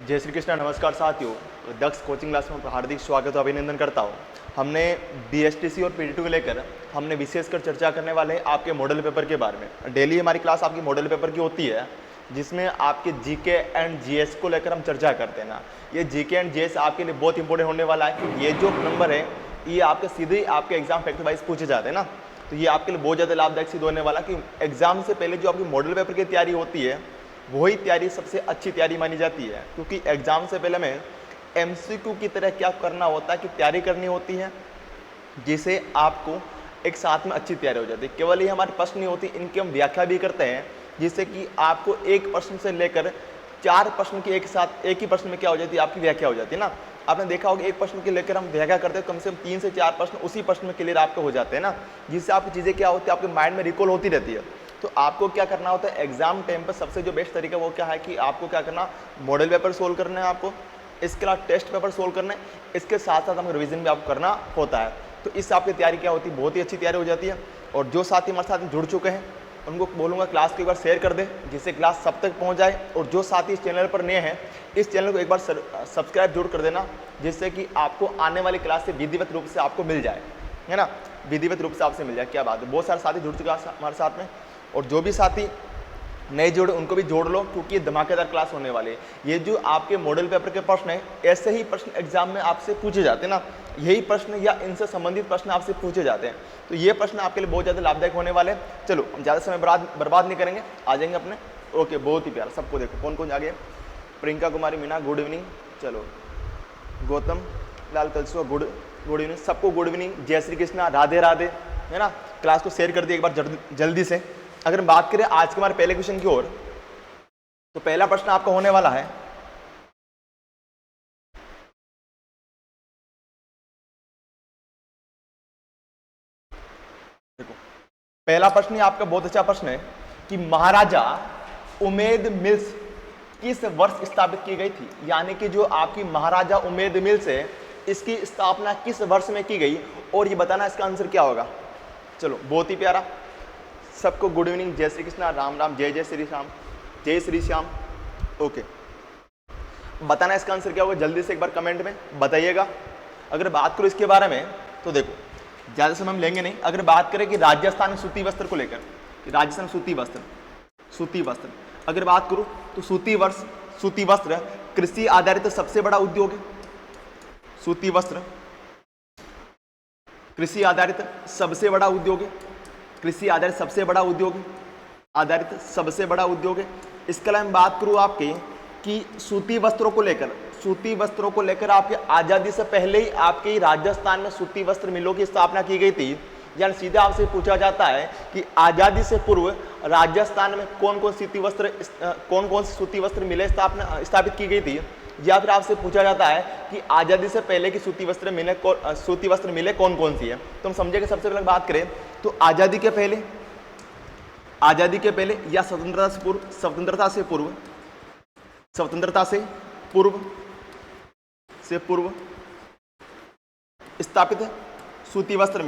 जय श्री कृष्ण। नमस्कार साथियों, दक्ष कोचिंग क्लास में हार्दिक स्वागत और अभिनंदन करता हूँ। हमने बीएसटीसी और पीटी2 को लेकर हमने विशेषकर चर्चा करने वाले हैं आपके मॉडल पेपर के बारे में। डेली हमारी क्लास आपकी मॉडल पेपर की होती है, जिसमें आपके जीके एंड जीएस को लेकर हम चर्चा करते हैं ना। ये जीके एंड जीएस आपके लिए बहुत इंपॉर्टेंट होने वाला है, क्योंकि ये जो नंबर है ये आपके सीधे आपके एग्जाम फैक्टर वाइज पूछे जाते हैं ना। तो ये आपके लिए बहुत ज़्यादा लाभदायक सिद्ध होने वाला, कि एग्जाम से पहले जो आपकी मॉडल पेपर की तैयारी होती है वही तैयारी सबसे अच्छी तैयारी मानी जाती है। क्योंकि एग्जाम से पहले में एमसीक्यू की तरह क्या करना होता है कि तैयारी करनी होती है, जिसे आपको एक साथ में अच्छी तैयारी हो जाती है। केवल ये हमारे प्रश्न नहीं होती, इनकी हम व्याख्या भी करते हैं, जिससे कि आपको एक प्रश्न से लेकर 4 प्रश्न की एक साथ एक ही प्रश्न में क्या हो जाती है, आपकी व्याख्या हो जाती है ना। आपने देखा होगा एक प्रश्न के लेकर हम व्याख्या करते हैं, कम से कम 3 से 4 प्रश्न उसी प्रश्न में क्लियर आपको हो जाते हैं ना, जिससे आपकी चीज़ें क्या होती है, आपके माइंड में रिकॉल होती रहती है। तो आपको क्या करना होता है एग्जाम टाइम पर, सबसे जो बेस्ट तरीका वो क्या है कि आपको क्या करना, मॉडल पेपर सोल्व करना है आपको, इसके अलावा टेस्ट पेपर सोल्व करना है, इसके साथ साथ हमें रिवीजन भी आपको करना होता है। तो इससे आपकी तैयारी क्या होती है, बहुत ही अच्छी तैयारी हो जाती है। और जो साथी हमारे साथ जुड़ चुके हैं उनको बोलूँगा क्लास को एक बार शेयर कर दे, जिससे क्लास सब तक पहुँच जाए। और जो साथी इस चैनल पर नए हैं, इस चैनल को एक बार सब्सक्राइब जरूर कर देना, जिससे कि आपको आने वाली क्लास से विधिवत रूप से आपको मिल जाए, है ना, विधिवत रूप से आपसे मिल जाए। क्या बात है, बहुत सारे साथी जुड़ चुके हैं हमारे साथ में, और जो भी साथी नए जोड़े उनको भी जोड़ लो, क्योंकि ये धमाकेदार क्लास होने वाली है। ये जो आपके मॉडल पेपर के प्रश्न है, ऐसे ही प्रश्न एग्जाम में आपसे पूछे जाते हैं ना, यही प्रश्न या इनसे संबंधित प्रश्न आपसे पूछे जाते हैं। तो ये प्रश्न आपके लिए बहुत ज़्यादा लाभदायक होने वाले हैं। चलो हम ज़्यादा समय बर्बाद नहीं करेंगे, आ जाएंगे अपने। ओके, बहुत ही प्यारा। सबको देखो कौन कौन आ गया। Priyanka Kumari Meena, good evening. चलो गौतम लाल कलसुआ, गुड इवनिंग। सबको गुड इवनिंग, जय श्री कृष्णा, राधे राधे, है ना। क्लास को शेयर कर दिए एक बार जल्दी से। अगर बात करें आज के हमारे पहले क्वेश्चन की ओर, तो पहला प्रश्न आपका होने वाला है, देखो पहला प्रश्न ही आपका बहुत अच्छा प्रश्न है कि महाराजा उमेद मिल्स किस वर्ष स्थापित की गई थी। यानी कि जो आपकी महाराजा उमेद मिल्स है, इसकी स्थापना किस वर्ष में की गई, और ये बताना इसका आंसर क्या होगा। चलो बहुत ही प्यारा। सबको गुड इवनिंग, जय श्री कृष्णा, राम राम, जय जय श्री श्याम, जय श्री श्याम। ओके, बताना इसका आंसर क्या होगा, जल्दी से एक बार कमेंट में बताइएगा। अगर बात करूँ इसके बारे में, तो देखो ज़्यादा समय हम लेंगे नहीं। अगर बात करें कि राजस्थान में सूती वस्त्र को लेकर, कि राजस्थान में सूती वस्त्र अगर बात करूँ, तो सूती वस्त्र कृषि आधारित सबसे बड़ा उद्योग है। सूती वस्त्र कृषि आधारित सबसे बड़ा उद्योग है, कृषि आधारित सबसे बड़ा उद्योग है। इसके अलावा मैं बात करूँ आपके कि सूती वस्त्रों को लेकर आपके आज़ादी से पहले ही आपके राजस्थान में सूती वस्त्र मिलों की स्थापना की गई थी। यानी सीधा आपसे पूछा जाता है कि आज़ादी से पूर्व राजस्थान में कौन कौन सी सूती वस्त्र मिलें स्थापित की गई थी, या फिर आपसे पूछा जाता है कि आज़ादी से पहले की सूती वस्त्र मिले कौन कौन सी है। तो हम समझेंगे, सबसे पहले बात करें तो आज़ादी के पहले या स्वतंत्रता से पूर्व स्थापित सूती वस्त्र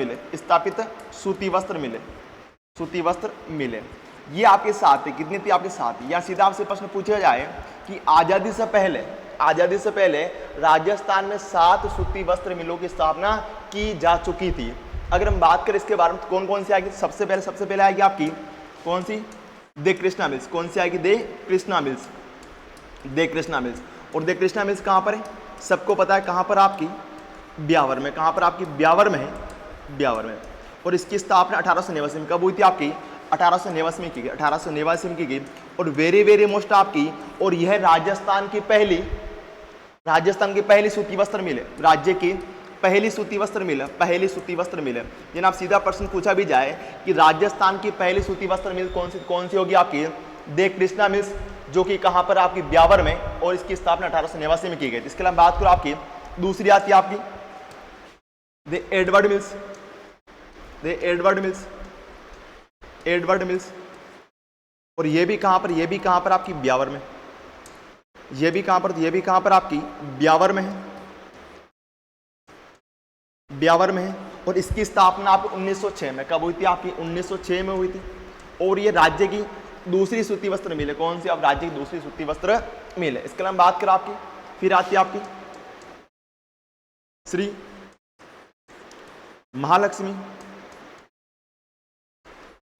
मिले। ये आपके साथ है, कितनी थी आपके साथ। या सीधा आपसे प्रश्न पूछा जाए कि आज़ादी से पहले राजस्थान में 7 सूती वस्त्र मिलों की स्थापना की जा चुकी थी। अगर हम बात करें इसके बारे में, तो कौन कौन सी आएगी, सबसे पहले आएगी आपकी कौन सी, दे कृष्णा मिल्स। कौन सी आएगी, दे कृष्णा मिल्स। और दे कृष्णा मिल्स कहाँ पर है, सबको पता है कहाँ पर, आपकी ब्यावर में। कहाँ पर आपकी, ब्यावर में है। और इसकी स्थापना 1889 में कब हुई थी आपकी, 1889 में की गई। और वेरी मोस्ट आपकी, और यह राजस्थान की पहली सूती वस्त्र मिले, राज्य की पहली सूती वस्त्र मिले। जिन आप सीधा प्रश्न पूछा भी जाए कि राजस्थान की पहली सूती वस्त्र मिल कौन सी होगी आपकी, दे कृष्णा मिल्स, जो कि कहां पर आपकी ब्यावर में, और इसकी स्थापना 1889 में की गई थी। इसके अलावा बात करो आपकी दूसरी आती है आपकी दे एडवर्ड मिल्स। और ये भी कहां पर आपकी ब्यावर में। ये भी कहां पर आपकी ब्यावर में है। और इसकी स्थापना आपको 1906 में कब हुई थी, आपकी 1906 में हुई थी। और ये राज्य की दूसरी सूती वस्त्र मिल है। कौन सी? अब राज्य की दूसरी सूती वस्त्र मिल है। इसके अलावा बात करें आपकी, फिर आती है आपकी श्री महालक्ष्मी,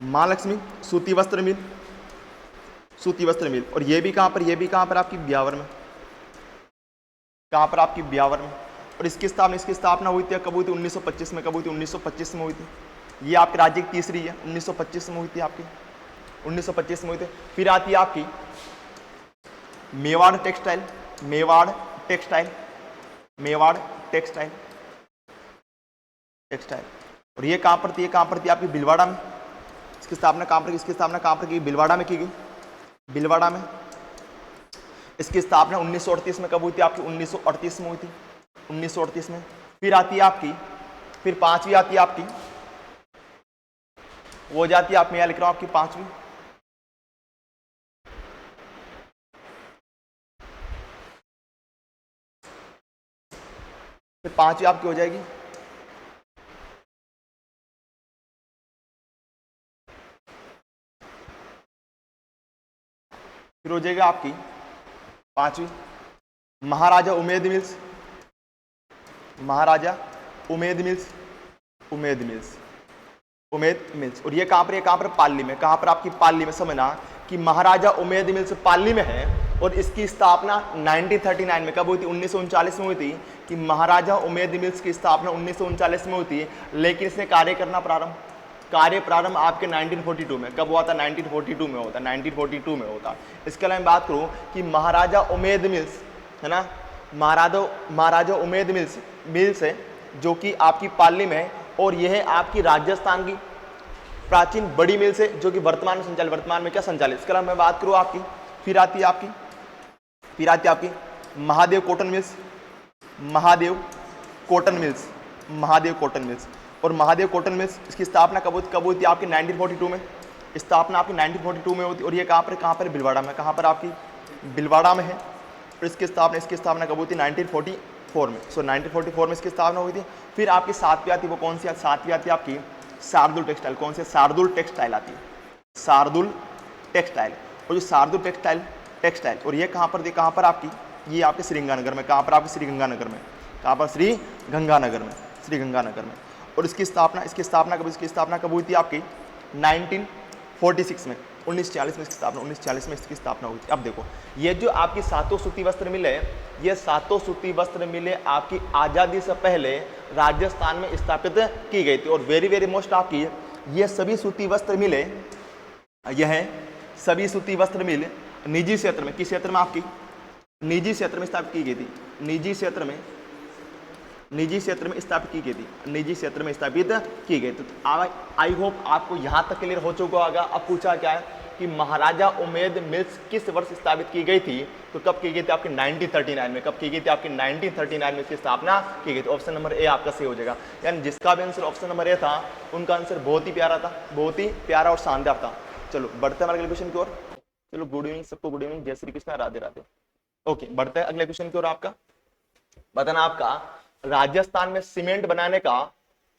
महालक्ष्मी सूती वस्त्र मिल, सूती वस्त्र मिल। और ये भी कहां पर? ये भी कहां पर? आपकी ब्यावर में। कहां पर? आपकी ब्यावर में। और इसकी स्थापना हुई थी कब हुई थी? 1925 में। कब हुई थी? 1925 में हुई थी। ये आपके राज्य की तीसरी है, 1925 में हुई थी आपकी, 1925 में हुई थी। फिर आती है आपकी Mewar textile, Mewar textile, Mewar textile, textile. और ये कहां पर थी? ये कहां पर थी? आपकी भीलवाड़ा में। इसकी स्थापना कहां पर? इसकी स्थापना कहां पर की? भीलवाड़ा में की गई, भीलवाड़ा में। इसकी स्थापना 1938 में कब हुई थी? आपकी 1938 में हुई थी, 1938 में। फिर आती है आपकी, फिर पांचवी आती है आपकी, वो जाती है, आप मैं यहां लिख रहा हूं आपकी पांचवी, फिर पांचवी आपकी हो जाएगी फिर हो जाएगा आपकी पांचवी Maharaja Umed mills, Maharaja Umed mills, Umed mills, Umed mills. और ये कहां पर? ये कहां पर? पाली में। कहां पर? आपकी पाली में। समझना कि महाराजा उमेद मिल्स पाली में है और इसकी स्थापना 1939 में कब हुई थी? 1939 में हुई थी कि महाराजा उमेद मिल्स की स्थापना 1939 में हुई थी। लेकिन इसने कार्य प्रारंभ आपके 1942 में। कब हुआ था? 1942 में होता, 1942 में होता। इसके अलावा मैं बात करूं कि महाराजा उमेद मिल्स है ना, महाराजा उमेद मिल्स है जो कि आपकी पाली में है। और यह है आपकी राजस्थान की प्राचीन बड़ी मिल्स है जो कि वर्तमान में संचालित, वर्तमान में क्या संचालित। इसके अलावा मैं बात करूं आपकी, फिर आती है आपकी Mahadev cotton mills, Mahadev cotton mills, Mahadev cotton mills. और महादेव कॉटन मिल्स इसकी स्थापना कब हुई थी? आपकी 1942 में। स्थापना आपकी 1942 में होती। और ये कहां पर? भीलवाड़ा में। कहां पर? आपकी भीलवाड़ा में है। और इसकी स्थापना कब हुई थी? 1944 में। 1944 में इसकी स्थापना हुई थी। फिर आपकी सातवीं आती है, वो कौन सी? सातवीं आती है आपकी शार्दुल टेक्सटाइल। कौन सी? शार्दुल टेक्सटाइल आती है, शार्दुल टेक्सटाइल। और जो शार्दुल टेक्सटाइल और ये कहां पर थी? कहां पर आपकी? ये आपके श्रीगंगानगर में। कहां पर? आपके श्रीगंगानगर में। कहां पर? श्रीगंगानगर में, श्रीगंगानगर में। और इसकी स्थापना कब हुई थी? आपकी 1946 में, 1940 में इसकी स्थापना, 1940 में इसकी स्थापना हुई थी। अब देखो ये जो आपकी सातों सूती वस्त्र मिल है, ये सातों सूती वस्त्र मिले आपकी आज़ादी से पहले राजस्थान में स्थापित की गई थी। और वेरी मोस्ट आपकी ये सभी सूती वस्त्र मिले, यह सभी सूती वस्त्र मिल निजी क्षेत्र में, किस क्षेत्र में? आपकी निजी क्षेत्र में स्थापित की गई थी, निजी क्षेत्र में स्थापित की गई थी, निजी क्षेत्र में स्थापित की गई। तो आई होप आपको यहां तक क्लियर हो चुका होगा। अब पूछा क्या है कि महाराजा उमेद मिल्स किस वर्ष स्थापित की गई थी? तो कब की गई थी? आपकी 1939 में। कब की गई थी? आपकी 1939 में इसकी स्थापना की गई थी। ऑप्शन नंबर ए आपका सही हो जाएगा। यानी जिसका भी आंसर ऑप्शन नंबर ए था उनका आंसर बहुत ही प्यारा था, बहुत ही प्यारा और शानदार था। चलो बढ़ते हैं अगले क्वेश्चन की ओर। चलो गुड इवनिंग सबको, गुड इवनिंग, जय श्री कृष्ण, राधे राधे। ओके बढ़ते हैं अगले क्वेश्चन की ओर। आपका बताना, आपका राजस्थान में सीमेंट बनाने का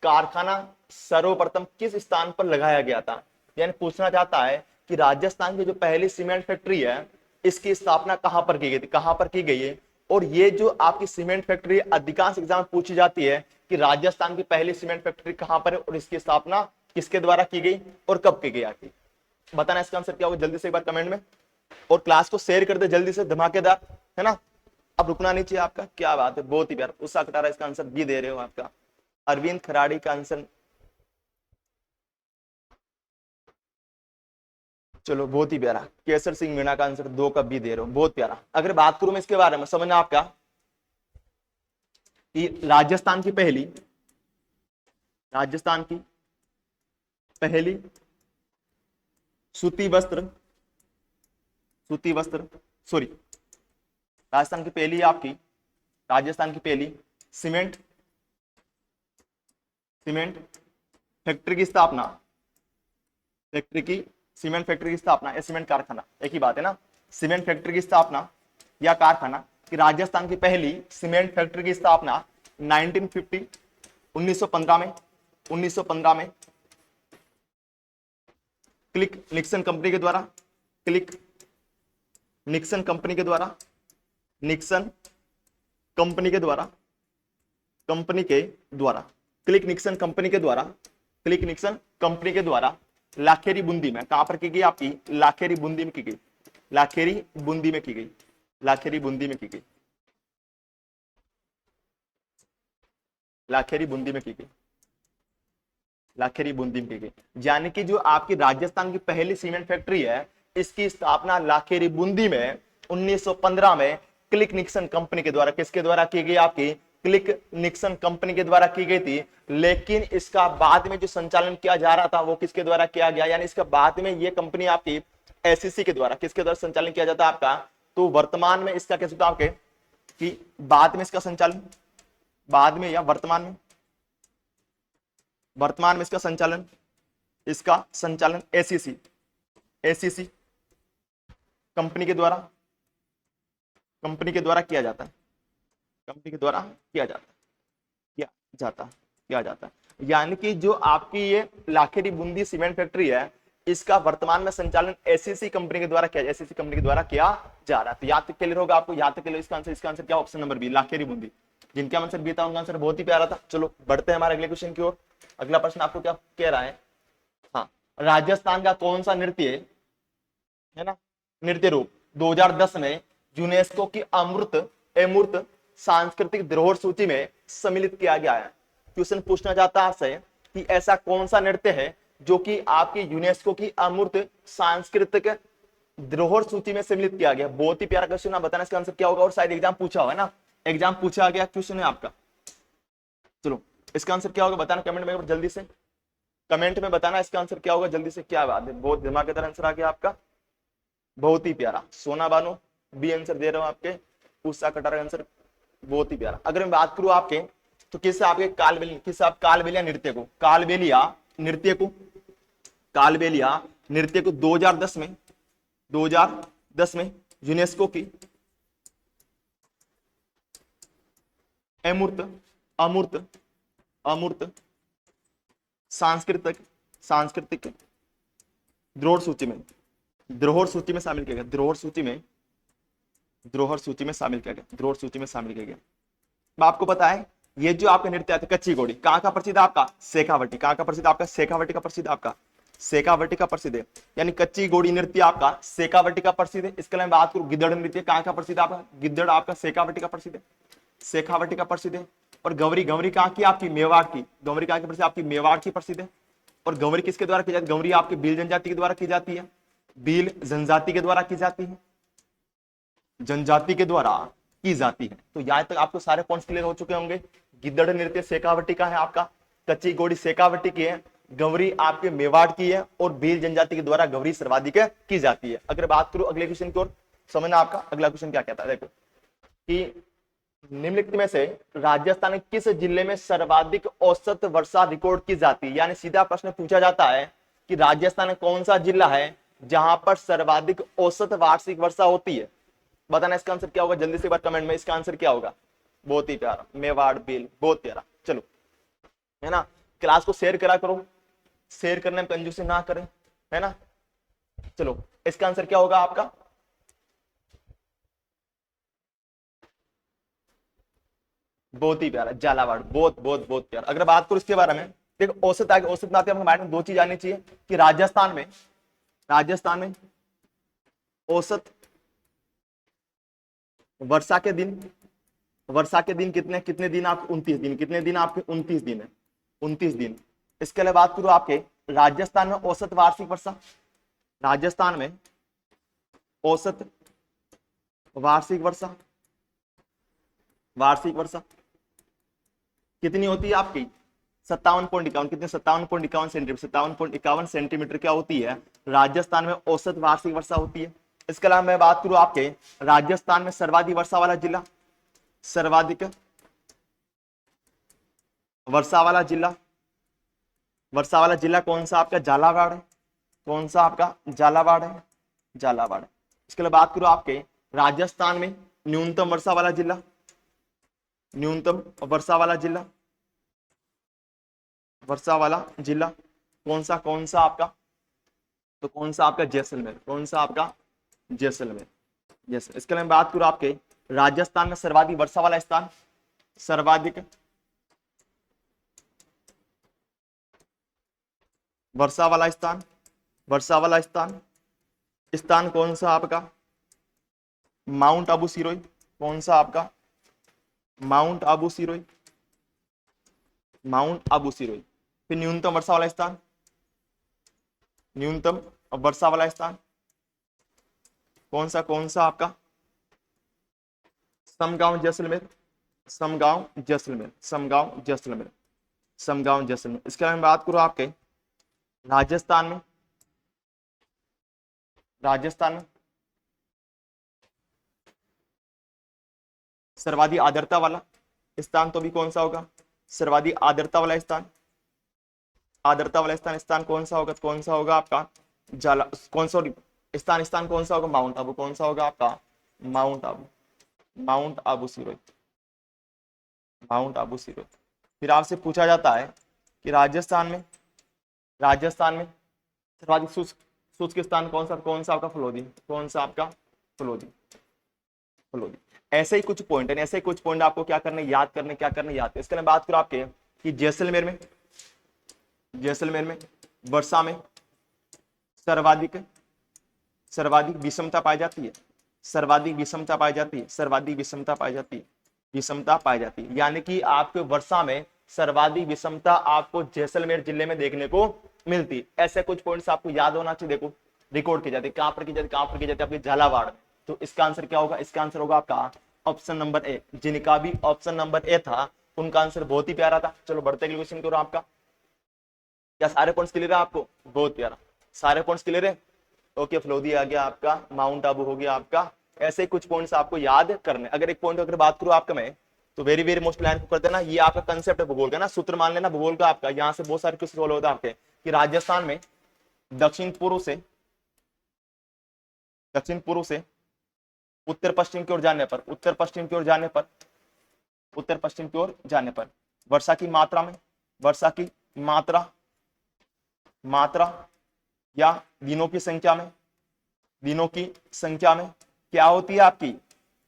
कारखाना सर्वप्रथम किस स्थान पर लगाया गया था? यानी पूछना चाहता है कि राजस्थान की जो पहली सीमेंट फैक्ट्री है इसकी स्थापना कहां पर की गई थी, कहां पर की गई है? और ये जो आपकी सीमेंट फैक्ट्री अधिकांश एग्जाम में पूछी जाती है कि राजस्थान की पहली सीमेंट फैक्ट्री कहां पर है और इसकी स्थापना किसके द्वारा की गई और कब की गई? आपकी बताना इसका आंसर क्या होगा जल्दी से एक बार कमेंट में। और क्लास को शेयर कर दे जल्दी से, धमाकेदार, है ना। अब रुकना नहीं चाहिए आपका। क्या बात है, बहुत ही प्यार। उषा कटारा इसका आंसर भी दे रहे हो आपका। अरविंद खराड़ी का आंसर, चलो बहुत ही प्यारा। केसर सिंह मीणा का आंसर 2 का भी दे रहे हो, बहुत प्यारा। अगर बात करूं मैं इसके बारे में, समझना आपका कि राजस्थान की पहली सूती वस्त्र सॉरी राजस्थान की पहली सीमेंट फैक्ट्री की स्थापना, सीमेंट फैक्ट्री की स्थापना या सीमेंट कारखाना एक ही बात है ना। सीमेंट फैक्ट्री की स्थापना या कारखाना कि राजस्थान की पहली सीमेंट फैक्ट्री की स्थापना 1915 में क्लिक निक्सन कंपनी के द्वारा क्लिक निक्सन कंपनी के द्वारा, निक्सन कंपनी के द्वारा, कंपनी के द्वारा, क्लिक निक्सन कंपनी के द्वारा, क्लिक निक्सन कंपनी के द्वारा लाखेरी बूंदी में, कहां पर की गई आपकी, लाखेरी बूंदी में की गई, लाखेरी बूंदी में की गई, लाखेरी बूंदी में की गई, लाखेरी बूंदी में की गई, लाखेरी बूंदी में की गई। यानी कि जो आपकी राजस्थान की पहली सीमेंट फैक्ट्री है, इसकी स्थापना लाखेरी बूंदी में 1915 में क्लिक निक्सन कंपनी के द्वारा, किसके द्वारा की गई, आपकी क्लिक निक्सन कंपनी के द्वारा की गई थी। लेकिन इसका बाद में जो संचालन किया जा रहा था वो किसके द्वारा किया गया, यानी इसका बाद में ये कंपनी आपकी एससीसी के द्वारा, किसके द्वारा संचालन किया जाता है आपका, तो वर्तमान में इसका कैसे होता आपके कि बाद में इसका संचालन, बाद में या वर्तमान में, वर्तमान में इसका संचालन, इसका संचालन एसीसी, एसीसी कंपनी के द्वारा, कंपनी के द्वारा किया जाता है, कंपनी के द्वारा किया जाता है, किया जाता है, किया जाता है। यानी कि जो आपकी ये लाखेरी बूंदी सीमेंट फैक्ट्री है, इसका वर्तमान में संचालन एसीसी कंपनी के द्वारा किया, एसीसी कंपनी के द्वारा किया जा रहा है। तो याद तक क्लियर होगा आपको, याद तक क्लियर, इसका आंसर क्या, option number B Lakheri Bundi. जिनका आंसर बी था उनका आंसर बहुत ही प्यारा था। चलो बढ़ते हैं हमारे अगले क्वेश्चन की ओर। अगला प्रश्न आपको क्या कह रहा है, हाँ, राजस्थान का कौन सा नृत्य है ना, नृत्य रूप 2010 में यूनेस्को की अमूर्त सांस्कृतिक धरोहर सूची में सम्मिलित किया गया है। क्वेश्चन पूछना चाहता है आपसे कि ऐसा कौन सा नृत्य है जो कि आपकी यूनेस्को की अमूर्त सांस्कृतिक धरोहर सूची में सम्मिलित किया गया। बहुत ही प्यारा क्वेश्चन, आप बताना इसका आंसर क्या होगा, और शायद एग्जाम पूछा हुआ है ना, एग्जाम पूछा गया क्वेश्चन है आपका। चलो इसका आंसर क्या होगा बताना कमेंट में जल्दी से, कमेंट में बताना इसका आंसर क्या होगा जल्दी से। क्या बात है, बहुत धमाकेदार आंसर आ गया आपका, बहुत ही प्यारा। सोना बानो बी आंसर दे रहा हूं आपके, उषा कटार आंसर बहुत ही प्यारा। अगर मैं बात करूं आपके तो किससे, आपके कालबेलिया, किससे आप कालबेलिया नृत्य को, कालबेलिया नृत्य को, कालबेलिया नृत्य को 2010 में, 2010 में यूनेस्को की अमूर्त सांस्कृतिक धरोहर सूची में, धरोहर सूची में शामिल किया गया, धरोहर सूची में, धरोहर सूची में शामिल किया गया, धरोहर सूची में शामिल किया गया। अब आपको पता है ये जो आपका नृत्य है कच्ची घोड़ी, कहां का प्रसिद्ध है आपका, शेखावटी, कहां का प्रसिद्ध आपका, शेखावटी का प्रसिद्ध आपका, शेखावटी का प्रसिद्ध है। यानी कच्ची घोड़ी नृत्य आपका शेखावटी का प्रसिद्ध है। इसके अलावा बात करूं गिद्धड़ नृत्य, कहां का प्रसिद्ध आपका, गिद्धड़ आपका शेखावटी का प्रसिद्ध है, शेखावटी का प्रसिद्ध है। और गौरी, गौरी कहां की आपकी, मेवाड़ की, गौरी कहां की प्रसिद्ध, आपकी मेवाड़ की प्रसिद्ध है। और गौरी किसके द्वारा की जाती है, गौरी आपकी भील जनजाति के द्वारा की जाती है, भील जनजाति के द्वारा की जाती है, जनजाति के द्वारा की जाती है। तो यहां तक आपको सारे पॉइंट्स क्लियर हो चुके होंगे। गिद्धड़ नृत्य शेखावटी का है आपका, कच्ची घोड़ी शेखावटी की है, गौरी आपके मेवाड़ की है, और भील जनजाति के द्वारा गौरी सर्वाधिक की जाती है। अगर बात करूं अगले क्वेश्चन की ओर, समझना आपका अगला क्वेश्चन क्या कहता है, देखो कि निम्नलिखित में से राजस्थान के किस जिले में सर्वाधिक औसत वर्षा रिकॉर्ड की जाती है। यानी सीधा प्रश्न पूछा जाता है कि राजस्थान में कौन सा जिला है जहां पर सर्वाधिक औसत वार्षिक वर्षा होती है। बताना इसका आंसर क्या होगा जल्दी से एक बार कमेंट में, इसका आंसर क्या होगा। बहुत ही प्यारा, मेवाड़, भील, बहुत प्यारा। चलो है ना, क्लास को शेयर करा करो, शेयर करने में कंजूसी ना करें, है ना। चलो इसका आंसर क्या होगा आपका, बहुत ही प्यारा, झालावाड़, बहुत बहुत बहुत प्यारा। अगर बात करूं इसके बारे में, देखो औसत आगे, औसत नाते अपने माइंड में दो चीज आनी चाहिए कि राजस्थान में, राजस्थान में औसत वर्षा के दिन, वर्षा के दिन कितने, कितने दिन आप 29 दिन, कितने दिन आपके 29 दिन है, 29 दिन। इसके अलावा बात करूं आपके राजस्थान में औसत वार्षिक वर्षा, राजस्थान में औसत वार्षिक वर्षा, वार्षिक वर्षा कितनी होती है आपकी 57.51, कितने 57.51 सेंटीमीटर, 57.51 सेंटीमीटर क्या होती है राजस्थान में औसत वार्षिक वर्षा होती है। इसके अलावा मैं बात करूं आपके राजस्थान में सर्वाधिक वर्षा वाला जिला, सर्वाधिक वर्षा वाला जिला, वर्षा वाला जिला कौन सा आपका, झालावाड़ है, कौन सा आपका झालावाड़ है, झालावाड़। इसके अलावा बात करूं आपके राजस्थान में न्यूनतम वर्षा वाला जिला, न्यूनतम वर्षा वाला जिला, वर्षा वाला जिला कौन सा आपका, तो कौन सा आपका जैसलमेर, कौन सा आपका जैसलमेर। जैसे इसके लिए मैं बात करूं आपके राजस्थान में सर्वाधिक वर्षा वाला स्थान, सर्वाधिक वर्षा वाला स्थान, वर्षा वाला स्थान, स्थान कौन सा आपका माउंट आबू सिरोही, कौन सा आपका माउंट आबू सिरोही, माउंट आबू सिरोही। फिर न्यूनतम वर्षा वाला स्थान, न्यूनतम वर्षा वाला स्थान कौन सा आपका समगांव जैसलमेर, समगांव जैसलमेर, समगांव जैसलमेर, समगांव जैसलमेर। इसके अलावा बात करूं आपके राजस्थान में, राजस्थान में सर्वाधिक आर्द्रता वाला स्थान तो भी कौन सा होगा, सर्वाधिक आर्द्रता वाला स्थान, आर्द्रता वाला स्थान, स्थान कौन सा होगा, कौन सा होगा आपका जाला, कौन सा स्थान, स्थान कौन सा होगा माउंट आबू, कौन सा होगा आपका mount Abu, mount Abu Sirohi, mount Abu Sirohi. फिर आपसे पूछा जाता है कि राजस्थान में, राजस्थान में सर्वाधिक शुष्क, शुष्क स्थान कौन सा आपका फलोदी, कौन सा आपका फलोदी, फलोदी। ऐसे ही कुछ पॉइंट है, ऐसे ही कुछ पॉइंट आपको क्या करने, याद करने, क्या करने, याद करने। इसके लिए बात करो आपके कि जैसलमेर में, जैसलमेर में वर्षा में सर्वाधिक, सर्वाधिक विषमता पाई जाती है, सर्वाधिक विषमता पाई जाती है, सर्वाधिक विषमता पाई जाती है, विषमता पाई जाती है। यानी कि आपके वर्षा में सर्वाधिक विषमता आपको जैसलमेर जिले में देखने को मिलती है। ऐसे कुछ पॉइंट्स आपको याद होना चाहिए। देखो रिकॉर्ड की जाती है, कहां पर की जाती है, कहां पर की जाती है, आपकी झालावाड़ में। तो इसका आंसर क्या होगा, इसका आंसर होगा आपका ऑप्शन नंबर ए। जिनका भी ऑप्शन नंबर ए था उनका आंसर बहुत ही प्यारा था। चलो बढ़ते अगले क्वेश्चन करो। आपका क्या सारे पॉइंट्स क्लियर है आपको, बहुत प्यारा, सारे पॉइंट्स क्लियर है। ओके, फलोदी आ गया आपका, माउंट आबू हो गया आपका। ऐसे कुछ पॉइंट्स आपको याद करने। अगर एक पॉइंट अगर बात करूं आपका मैं, तो वेरी वेरी मोस्ट लाइन को कर देना। ये आपका कंसेप्ट है भूगोल का ना, सूत्र मान लेना भूगोल का आपका। यहाँ से बहुत सारे क्वेश्चन सोल्व होता है आपके कि राजस्थान में दक्षिण पूर्व से, दक्षिण पूर्व से उत्तर पश्चिम की ओर जाने पर, उत्तर पश्चिम की ओर जाने पर, उत्तर पश्चिम की ओर जाने पर वर्षा की मात्रा में, वर्षा की मात्रा, मात्रा या दिनों की संख्या में, दिनों की संख्या में क्या होती है आपकी,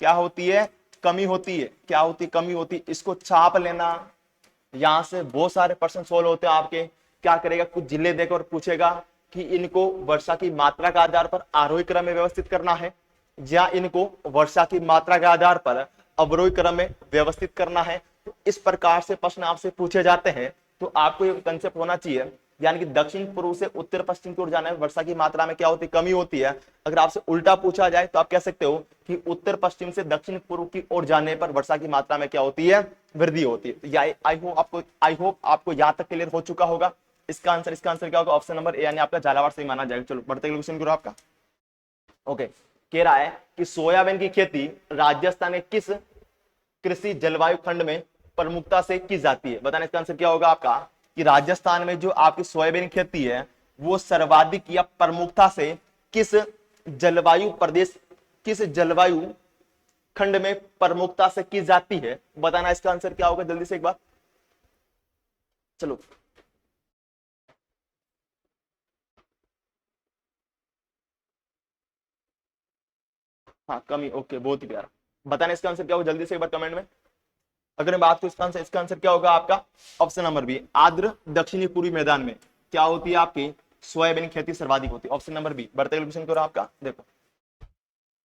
क्या होती है, कमी होती है। क्या होती, कमी होती। इसको छाप लेना। यहां से बहुत सारे प्रश्न सोल्व होते हैं आपके। क्या करेगा, कुछ जिले देकर पूछेगा कि इनको वर्षा की मात्रा के आधार पर आरोही क्रम में व्यवस्थित करना है या इनको वर्षा की मात्रा के आधार पर अवरोही क्रम में व्यवस्थित करना है। तो इस प्रकार से प्रश्न आपसे पूछे जाते हैं। तो आपको ये कंसेप्ट होना चाहिए, यानी कि दक्षिण पूर्व से उत्तर पश्चिम की ओर जाने में वर्षा की मात्रा में क्या होती है, कमी होती है। अगर आपसे उल्टा पूछा जाए तो आप कह सकते हो कि उत्तर पश्चिम से दक्षिण पूर्व की ओर जाने पर वर्षा की मात्रा में क्या होती है, वृद्धि होती है। आई होप आपको यहां तक क्लियर हो चुका होगा। इसका आंसर क्या होगा, ऑप्शन नंबर ए यानी आपका झालावाड़ सही माना जाएगा। चलो बढ़ते अगले क्वेश्चन करो आपका। ओके, कह रहा है कि सोयाबीन की खेती राजस्थान के किस कृषि जलवायु खंड में प्रमुखता से की जाती है। बताना इसका आंसर क्या होगा आपका कि राजस्थान में जो आपकी सोयाबीन खेती है वो सर्वाधिक या प्रमुखता से किस जलवायु प्रदेश, किस जलवायु खंड में प्रमुखता से की जाती है। बताना इसका आंसर क्या होगा जल्दी से एक बार। चलो हाँ, कमी। ओके, बहुत ही प्यारा। बताना इसका आंसर क्या होगा जल्दी से एक बार कमेंट में। अगर मैं बात करूं इसका आंसर क्या होगा आपका ऑप्शन नंबर बी, आर्द्र दक्षिणी पूर्वी मैदान में क्या होती है आपकी सोयाबीन खेती सर्वाधिक होती है। Option number B. बढ़ते क्वेश्चन करो आपका। देखो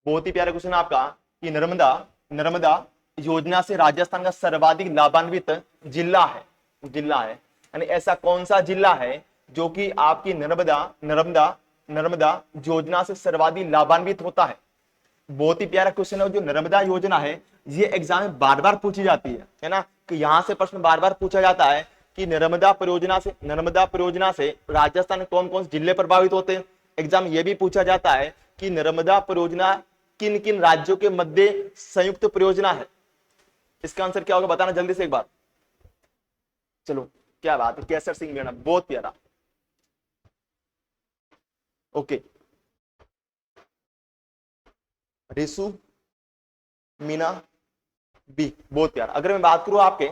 बहुत ही प्यारा क्वेश्चन आपका कि नर्मदा, नर्मदा योजना से राजस्थान का सर्वाधिक लाभान्वित जिला है, जिला है। यानी ऐसा कौन सा जिला है जो कि आपकी नर्मदा, नर्मदा, नर्मदा योजना से सर्वाधिक लाभान्वित होता है। बहुत ही प्यारा क्वेश्चन है। जो नर्मदा योजना है ये एग्जाम में बार बार पूछी जाती है ना, कि यहां से प्रश्न बार बार पूछा जाता है कि नर्मदा परियोजना से, नर्मदा परियोजना से राजस्थान में कौन कौन से जिले प्रभावित होते हैं। एग्जाम ये भी पूछा जाता है कि नर्मदा परियोजना किन किन राज्यों के मध्य संयुक्त परियोजना है। इसका आंसर क्या होगा बताना जल्दी से एक बार। चलो क्या बात है, केसर सिंह मीणा, बहुत प्यारा। ओके, रिसु मीना बी, बहुत प्यारा। अगर मैं बात करूं आपके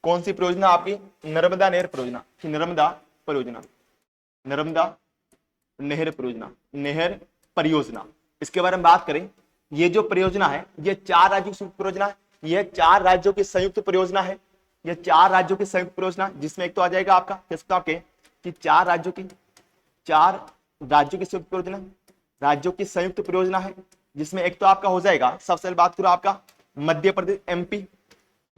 कौन सी परियोजना आपकी नर्मदा नहर परियोजना, नर्मदा परियोजना, नर्मदा नहर परियोजना, नहर परियोजना। इसके बारे में बात करें, ये जो परियोजना है ये 4 राज्यों की संयुक्त परियोजना है, ये 4 राज्यों की संयुक्त परियोजना है, ये 4 राज्यों की संयुक्त परियोजना, जिसमें एक तो आ जाएगा आपका किसका आपके कि 4 राज्यों की संयुक्त परियोजना, राज्यों की संयुक्त परियोजना है, जिसमें एक तो आपका हो जाएगा, सबसे पहले बात करो आपका मध्य प्रदेश एमपी,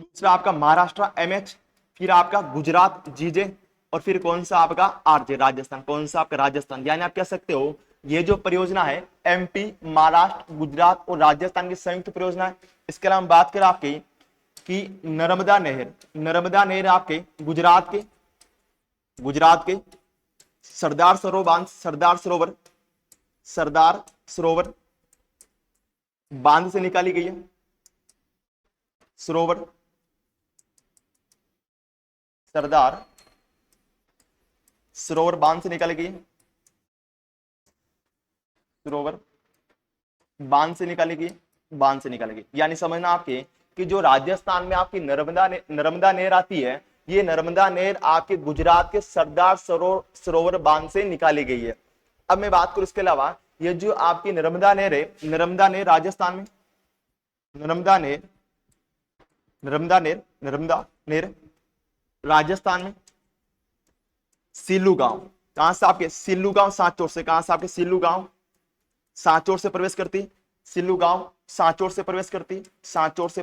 दूसरा आपका महाराष्ट्र एमएच, फिर आपका गुजरात जीजे, और फिर कौन सा आपका आरजे राजस्थान, कौन सा आपका राजस्थान। यानी आप कह सकते हो ये जो परियोजना है एमपी, महाराष्ट्र, गुजरात और राजस्थान की संयुक्त परियोजना है। इसके अलावा बात करें आपकी कि नर्मदा नहर, नर्मदा नहर आपके गुजरात के सरदार सरोवर बांध, सरदार सरोवर बांध से निकाली गई है, सरदार सरोवर बांध से निकाली गई है, सरोवर बांध से निकाली गई। यानी समझना आपके कि जो राजस्थान में आपकी नर्मदा नहर आती है, ये नर्मदा नहर आपके गुजरात के सरदार सरोवर बांध से निकाली गई है। अब मैं बात करूं इसके अलावा, ये जो आपकी नर्मदा नहर है, नर्मदा नहर राजस्थान में, नर्मदा नहर राजस्थान में सिल्लू गांव, कहां से आपके सिल्लू गांव सांचौर से, कहां से आपके सिल्लू गांव सांचौर से प्रवेश करती, सिल्लू गांव सांचौर से प्रवेश करती, सांचौर से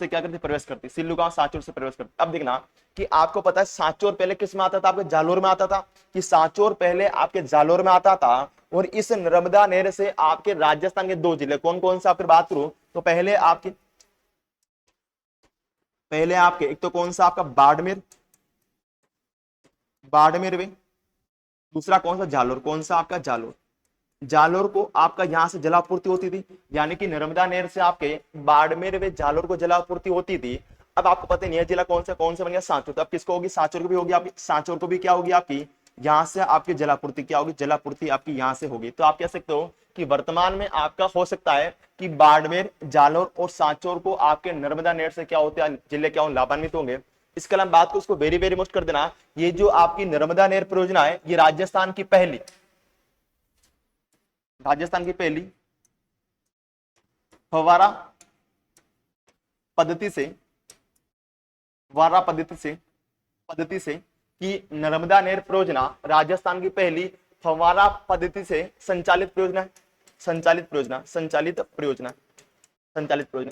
क्या करती, प्रवेश करती, सिल्लू गांव सांचौर से प्रवेश करती। अब देखना कि आपको पता है सांचौर पहले किस में आता था, आपके जालोर में आता था, कि सांचौर पहले आपके जालोर में आता था, और इस नर्मदा नहर से आपके राजस्थान के 2 जिले कौन कौन से आपकी बात करूं तो पहले आपके एक तो कौन सा आपका बाड़मेर में, दूसरा कौन सा जालोर, कौन सा आपका जालोर को आपका यहां से जलापूर्ति होती थी। यानी कि नर्मदा नहर से आपके बाड़मेर वे जालोर को जलापूर्ति होती थी। अब आपको पता नहीं है जिला कौन सा बन गया, सांचौर। तो अब किसको होगी, सांचौर को भी होगी आपकी, सांचौर को भी क्या होगी आपकी, यहां से आपकी जलापूर्ति क्या होगी, जलापूर्ति आपकी यहां से होगी। तो आप कह सकते हो कि वर्तमान में आपका हो सकता है कि बाड़मेर, जालोर और सांचौर को आपके नर्मदा नहर से क्या होते हैं जिले क्या लाभान्वित होंगे। इसके अलावा बात को उसको वेरी वेरी मोस्ट कर देना, ये जो आपकी नर्मदा नहर परियोजना है ये राजस्थान की पहली फव्वारा पद्धति से कि नर्मदा नहर परियोजना राजस्थान की पहली फव्वारा पद्धति से संचालित परियोजना।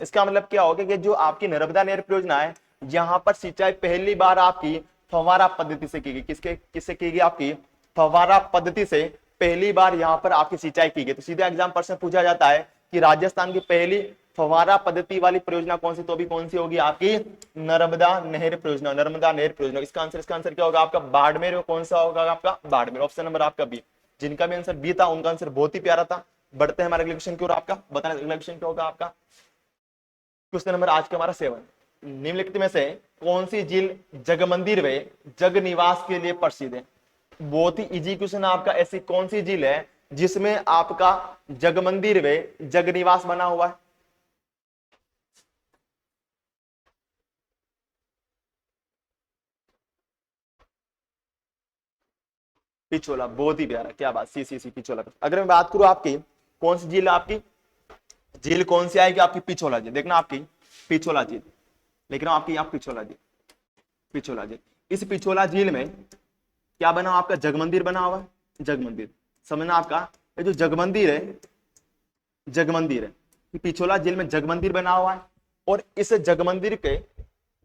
इसका मतलब क्या होगा कि जो आपकी नर्मदा नहर परियोजना है यहां पर सिंचाई पहली बार आपकी फव्वारा पद्धति से की गई। किससे की गई, आपकी फव्वारा पद्धति से पहली बार यहां पर आपकी सिंचाई की गई। तो सीधा एग्जाम प्रश्न पूछा जाता है कि राजस्थान की पहली फव्वारा पद्धति वाली परियोजना कौन सी, तो अभी कौन सी होगी आपकी नर्मदा नहर परियोजना। इसका आंसर क्या होगा आपका बाड़मेर। कौन सा होगा आपका बाड़मेर, ऑप्शन नंबर आपका बी। जिनका भी आंसर बी था उनका आंसर बहुत ही प्यारा था। बढ़ते हैं हमारे अगले क्वेश्चन की ओर। आपका बताना अगला क्वेश्चन क्या होगा आपका, क्वेश्चन नंबर आज का हमारा 7। निम्नलिखित में से कौन सी झील जगमंदिर व जग निवास के लिए प्रसिद्ध है। बहुत ही इजी क्वेश्चन है आपका। ऐसी कौन सी झील है जिसमें आपका जगमंदिर व जग निवास बना हुआ है। पिछोला, बहुत ही प्यारा, क्या बात, सी पिछोला। अगर मैं बात करूं आपकी कौन सी झील, आपकी झील कौन सी आएगी आपकी पिछोला झील। देखना आपकी पिछोला झील लिख रहा हूं, आपकी यहाँ पिछोला झील। इस पिछोला झील में क्या बना आपका जगमंदिर बना हुआ है, जगमंदिर। समझना आपका ये जो जगमंदिर है पिछोला झील में जगमंदिर बना हुआ है। और इस जगमंदिर के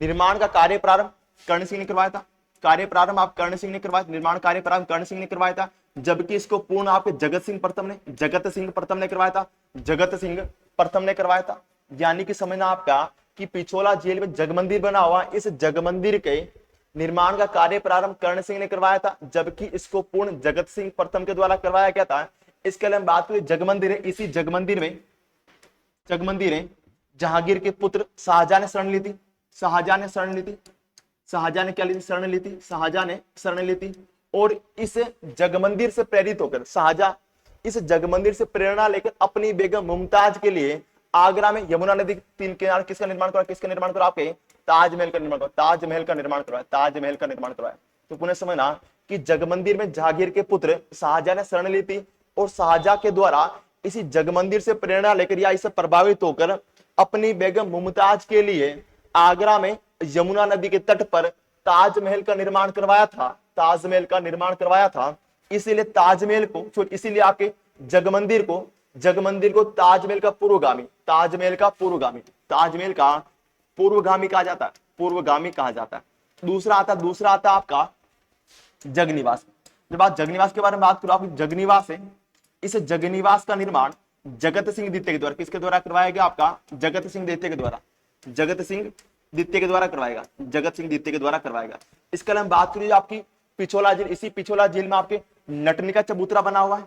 निर्माण का कार्य प्रारंभ कर्ण सिंह ने करवाया था। निर्माण कार्य प्रारंभ कर्ण सिंह ने करवाया था, जबकि इसको पूर्ण आपके जगत सिंह प्रथम ने करवाया था। यानी कि समझना आपका कि पिछोला झील में जगमंदिर बना हुआ, इस जगमंदिर के निर्माण का कार्य प्रारंभ कर्ण सिंह ने करवाया था, जबकि इसको पूर्ण जगत सिंह प्रथम के द्वारा करवाया गया था। इसके अलावा बात करें जगमंदिर है, इसी जगमंदिर में जहांगीर के पुत्र शाहजहां ने शरण ली थी। शाहजहां ने शरण ली थी और इस जगमंदिर से प्रेरित होकर शाहजहां इस जगमंदिर से प्रेरणा लेकर अपनी बेगम मुमताज के लिए आगरा में यमुना नदी तीन किनारे किसका निर्माण करा, आपके ताजमहल का निर्माण करवाया। तो पुनः समझना कि जगमंदिर में जहांगीर के पुत्र शाहजहां ने शरण ली थी और शाहजहां के द्वारा इसी जगमंदिर से प्रेरणा लेकर या इससे प्रभावित होकर अपनी बेगम मुमताज के लिए आगरा में यमुना नदी के तट पर ताजमहल का निर्माण करवाया था। ताजमहल का निर्माण करवाया था। इसीलिए ताजमहल को, इसीलिए आपके जगमंदिर को ताजमहल का पूर्वगामी, ताजमहल का पूर्वगामी, ताजमहल का पूर्वगामी कहा जाता है, पूर्वगामी कहा जाता है। दूसरा आता आपका जगनिवास। जब आप जगनिवास के बारे में बात करो, आप जगनिवास है, इस जगनिवास का निर्माण जगत सिंह द्वितीय के द्वारा, किसके द्वारा करवाया गया? आपका जगत सिंह द्वितीय के द्वारा, जगत सिंह द्वितीय के द्वारा करवाएगा, जगत सिंह द्वितीय के द्वारा करवाएगा। इसके अलावा बात करिए आपकी पिछोला झील, इसी पिछोला झील में आपके नटनी का चबूतरा बना हुआ है,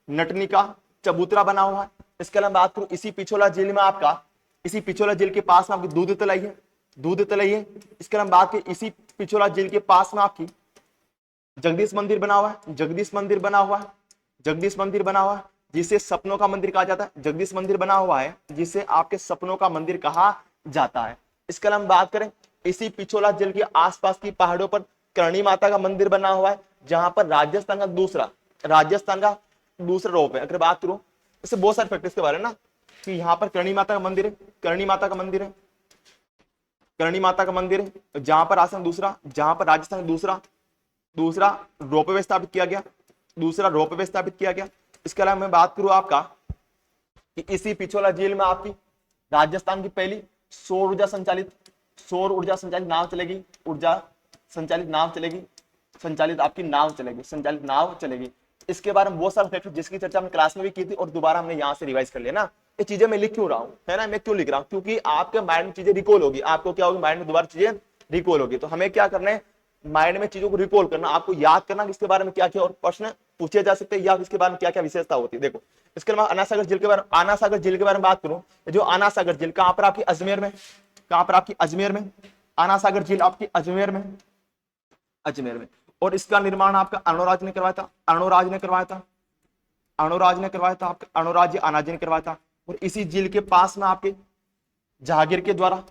नटनी का चबूतरा बना हुआ है। इसके अलावा बात करूं इसी पिछोला झील में आपका, इसी पिछोला झील के पास में आपकी दूध तलाई है, दूध तलाई है। इसके अलावा बात करें इसी पिछोला झील के पास में आपकी जगदीश मंदिर बना हुआ है, जगदीश मंदिर बना हुआ है, जगदीश मंदिर बना हुआ है, जिसे सपनों का मंदिर कहा जाता है। जगदीश मंदिर बना हुआ है जिसे आपके सपनों का मंदिर कहा जाता है। इसके अलावा बात करें इसी पिछोला झील के आसपास की पहाड़ों पर करणी माता का मंदिर बना हुआ है, जहां पर राजस्थान का दूसरा रोप है। अगर बात करूं इससे बहुत सारे फैक्टर्स के बारे में ना, कि यहाँ पर करणी माता का मंदिर है, करणी माता का मंदिर है, करणी माता का मंदिर है, जहां पर आसाम दूसरा, जहां पर राजस्थान दूसरा रोपवे स्थापित किया गया, दूसरा रोपवे स्थापित किया गया। इसके अलावा मैं बात करूं आपका कि इसी पिछोला झील में आपकी राजस्थान की पहली सौर ऊर्जा संचालित नाव चलेगी, ऊर्जा संचालित नाव चलेगी, संचालित नाव चलेगी। इसके बारे में बहुत सारे फैक्टर जिसकी चर्चा हमने क्लास में भी की थी और दोबारा हमने यहाँ से रिवाइज कर लिया ना। ये चीजें मैं लिख क्यों रहा हूँ, है ना, मैं क्यों लिख रहा हूँ? क्योंकि आपके माइंड में चीजें रिकॉल होगी, आपको क्या होगी, माइंड में दोबारा चीजें रिकॉल होगी। तो हमें क्या करना है, माइंड में चीजों को रिकॉल करना, आपको याद करना कि इसके बारे में क्या क्या और प्रश्न पूछे जा सकते हैं या इसके बारे में क्या क्या विशेषता होती है। देखो इसके अलावा आना सागर झील के बारे में बात करूं, जो आना सागर झील कहां पर आपकी अजमेर में, कहां पर आपकी अजमेर में, आना सागर झील आपकी अजमेर में, अजमेर में। और इसका निर्माण आपका अनुराज ने करवाया था, अनुराज ने करवाया था, अनुराज ने करवाया था, आपका अनुराज अनाज ने करवाया था। और इसी झील के पास में आपके जहांगीर के द्वारा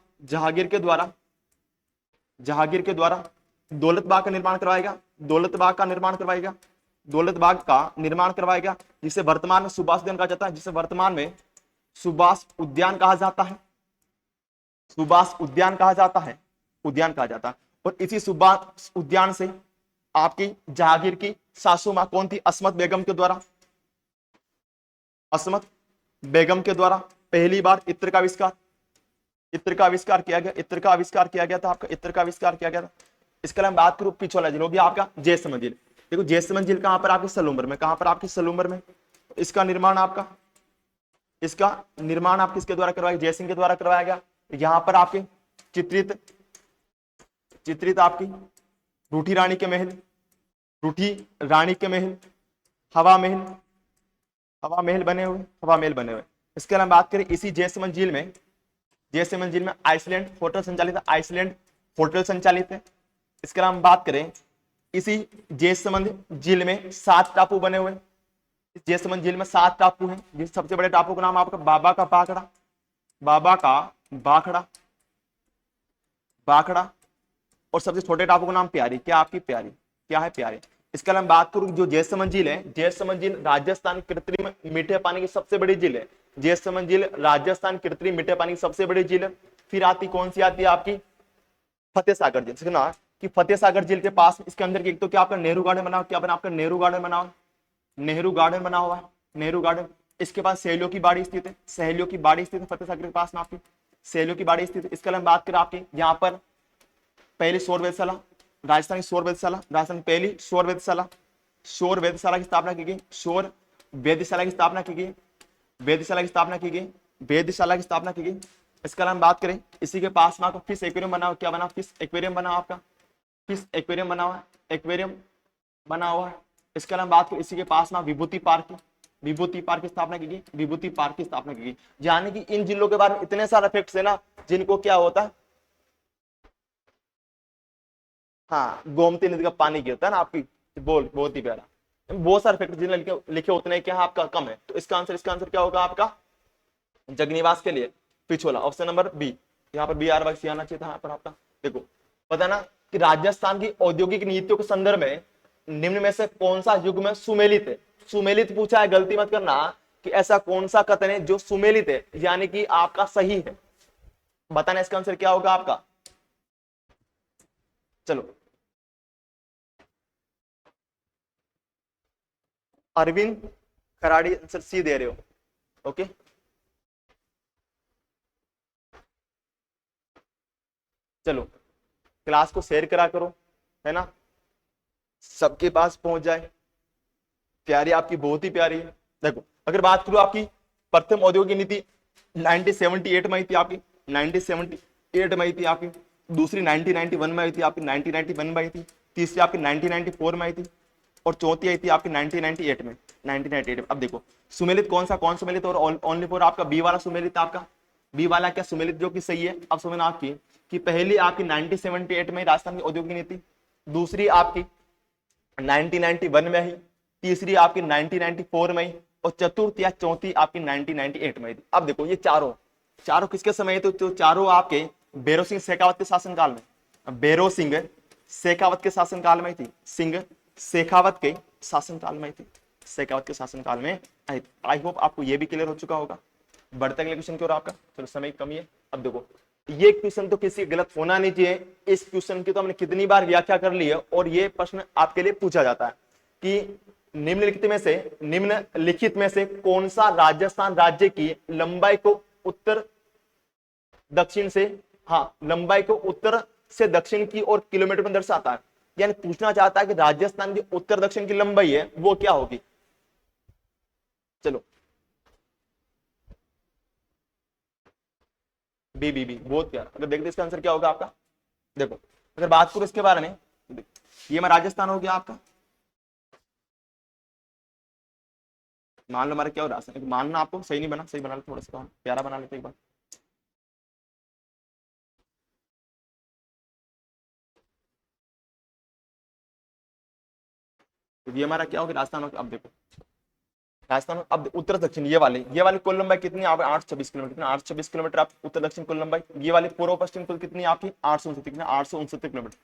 दौलत बाग का निर्माण करवाएगा, दौलत बाग का निर्माण करवाएगा, दौलत बाग का निर्माण करवाएगा, जिसे वर्तमान में सुभाष उद्यान कहा जाता है, जिसे वर्तमान में सुभाष उद्यान कहा जाता है, सुभाष उद्यान कहा जाता है, उद्यान कहा जाता है। और इसी सुभाष उद्यान से आपकी जहांगीर की सासू मां कौन थी? अस्मत बेगम के द्वारा, अस्मत बेगम के द्वारा पहली बार इत्र का आविष्कार, इत्र का आविष्कार किया गया, इत्र का आविष्कार किया गया था, आपका इत्र का आविष्कार किया गया था। इसके अलावा बात करूं पिछोला झील, हो गया आपका जैसलमेर झील। देखो जैसलमेर झील कहां पर आपकी सलूमर में, कहां पर आपकी सलूमर में। इसका निर्माण आपका, इसका निर्माण आप किसके द्वारा करवाया? जयसिंह के द्वारा करवाया गया। यहां पर आपके चित्रित आपकी रूठी रानी के महल, रूठी रानी के महल, हवा महल बने हुए। इसके अलावा बात करें इसी जैसलमेर झील में आइसलैंड होटल संचालित है, आइसलैंड होटल संचालित है। इसके अलावा हम बात करें इसी जैसलमेर झील में 7 टापू बने हुए। इस जैसलमेर झील में 7 टापू हैं, जिस सबसे बड़े टापू का नाम आपका बाबा का बाखड़ा, और सबसे छोटे टापू का नाम प्यारी। क्या आपकी प्यारी, क्या है प्यारी। इसके अलावा बात करूं जो जैसलमेर झील है, जैसलमेर झील राजस्थान कृत्रिम मीठे पानी की सबसे बड़ी झील है। जैसलमेर झील राजस्थान कृत्रिम मीठे पानी की सबसे बड़ी झील है। फिर आती कौन सी आती है आपकी? फतेह सागर झील। सुना कि फतेह सागर झील के पास इसके अंदर एक तो क्या आपका नेहरू गार्डन बना, क्या बना आपका नेहरू गार्डन बना हुआ, नेहरू गार्डन बना हुआ है, नेहरू गार्डन। इसके पास सहेलियों की बाड़ी स्थित है, सहेलियों की बाड़ी स्थित है फतेह सागर के पास में आपकी सहेलियों की बाड़ी स्थित है। इसके अलावा बात करें आपकी यहाँ पर पहली सौर वेधशाला, राजस्थान की सौर वेधशाला, राजस्थान पहली सौर वेधशाला की स्थापना की गई, सौर वेधशाला की स्थापना की गई, वेधशाला की स्थापना की गई, वेधशाला की स्थापना की गई। इसके अलावा बात करें इसी के पास में आपका फिश एक्वेरियम बना हुआ, क्या बना? फिश एक्वेरियम बना आपका, फिश एक्वेरियम बना हुआ है, एक्वेरियम बना हुआ है। इसके अलावा बात करें इसी के पास में विभूति पार्क की स्थापना की गई, विभूति पार्क की स्थापना की गई। यानी कि इन जिलों के बारे में इतने सारे फैक्ट्स है ना, जिनको क्या होता है, हाँ, गोमती नदी का पानी गिरता है ना आपकी, बहुत ही प्यारा। बहुत सारे फैक्टर जिन्हें लिखे उतने क्या आपका कम है। तो इसका आंसर क्या होगा आपका? जगनिवास के लिए पिछोला, ऑप्शन नंबर बी। यहाँ पर बी आर वाई आना चाहिए था यहाँ पर आपका। देखो पता ना कि राजस्थान की औद्योगिक नीतियों के संदर्भ में निम्न में से कौन सा युग्म सुमेलित है। सुमेलित पूछा है, गलती मत करना कि ऐसा कौन सा कथन है जो सुमेलित है यानी कि आपका सही है। बताना इसका आंसर क्या होगा आपका। चलो, अरविंद खराड़ी आंसर सी दे रहे हो। ओके, चलो क्लास को शेयर करा करो, है ना, सबके पास पहुंच जाए। प्यारी आपकी बहुत ही प्यारी है। देखो अगर बात करूं आपकी प्रथम औद्योगिक नीति 1978 में आई थी आपकी, 1978 में आई थी आपकी। दूसरी 1991 में आई थी आपकी, 1991 में आई थी। तीसरी आपकी 1994 में आई थी और चौथी आई थी आपकी 1998 में, 1998 में। अब देखो सुमेलित कौन सुमेलित और ओनली फॉर आपका बी वाला सुमेलित, आपका बी वाला क्या सुमेलित जो कि सही है। अब समझना आपकी कि पहली आपकी 1978 में राजस्थान की औद्योगिक नीति, दूसरी आपकी 1991 में ही, तीसरी आपकी 1994 में ही और चतुर्थ या चौथी आपकी 1998 में थी। अब देखो ये चारों किसके समय थे, तो चारों आपके भैरव सिंह शेखावत के शासनकाल में, भैरव सिंह शेखावत के शासनकाल में थी, सिंह शेखावत के शासनकाल में थी, शेखावत के शासनकाल में आई। आई होप आपको ये भी क्लियर हो चुका होगा। बढ़ते अगले क्वेश्चन की ओर आपका, चलो समय की कमी है। अब देखो ये क्वेश्चन तो किसी गलत होना नहीं चाहिए। इस क्वेश्चन की तो हमने कितनी बार व्याख्या कर ली है और ये प्रश्न आपके लिए पूछा जाता है कि निम्नलिखित में से कौन सा राजस्थान राज्य की लंबाई को उत्तर दक्षिण से, हाँ लंबाई को उत्तर से दक्षिण की ओर किलोमीटर में दर्शाता है। यानी पूछना चाहता है कि राजस्थान की उत्तर दक्षिण की लंबाई है वो क्या होगी। चलो बी बहुत प्यारा। अगर देखते इसका आंसर क्या होगा आपका। देखो अगर बात करो इसके बारे में, ये मैं राजस्थान हो गया आपका। मान लो हमारा क्या हो रहा है, मानना आपको सही नहीं बना, सही बना लो, थोड़ा सा प्यारा बना लेते एक बार। तो ये हमारा क्या होगा राजस्थान हो गया। अब देखो राजस्थान, अब उत्तर दक्षिण ये वाली कुल लंबाई कितनी है 826 किलोमीटर, 826 किलोमीटर आप उत्तर दक्षिण कुल लंबाई। ये वाली पूर्व पश्चिम कुल कितनी आपकी 869 किलोमीटर,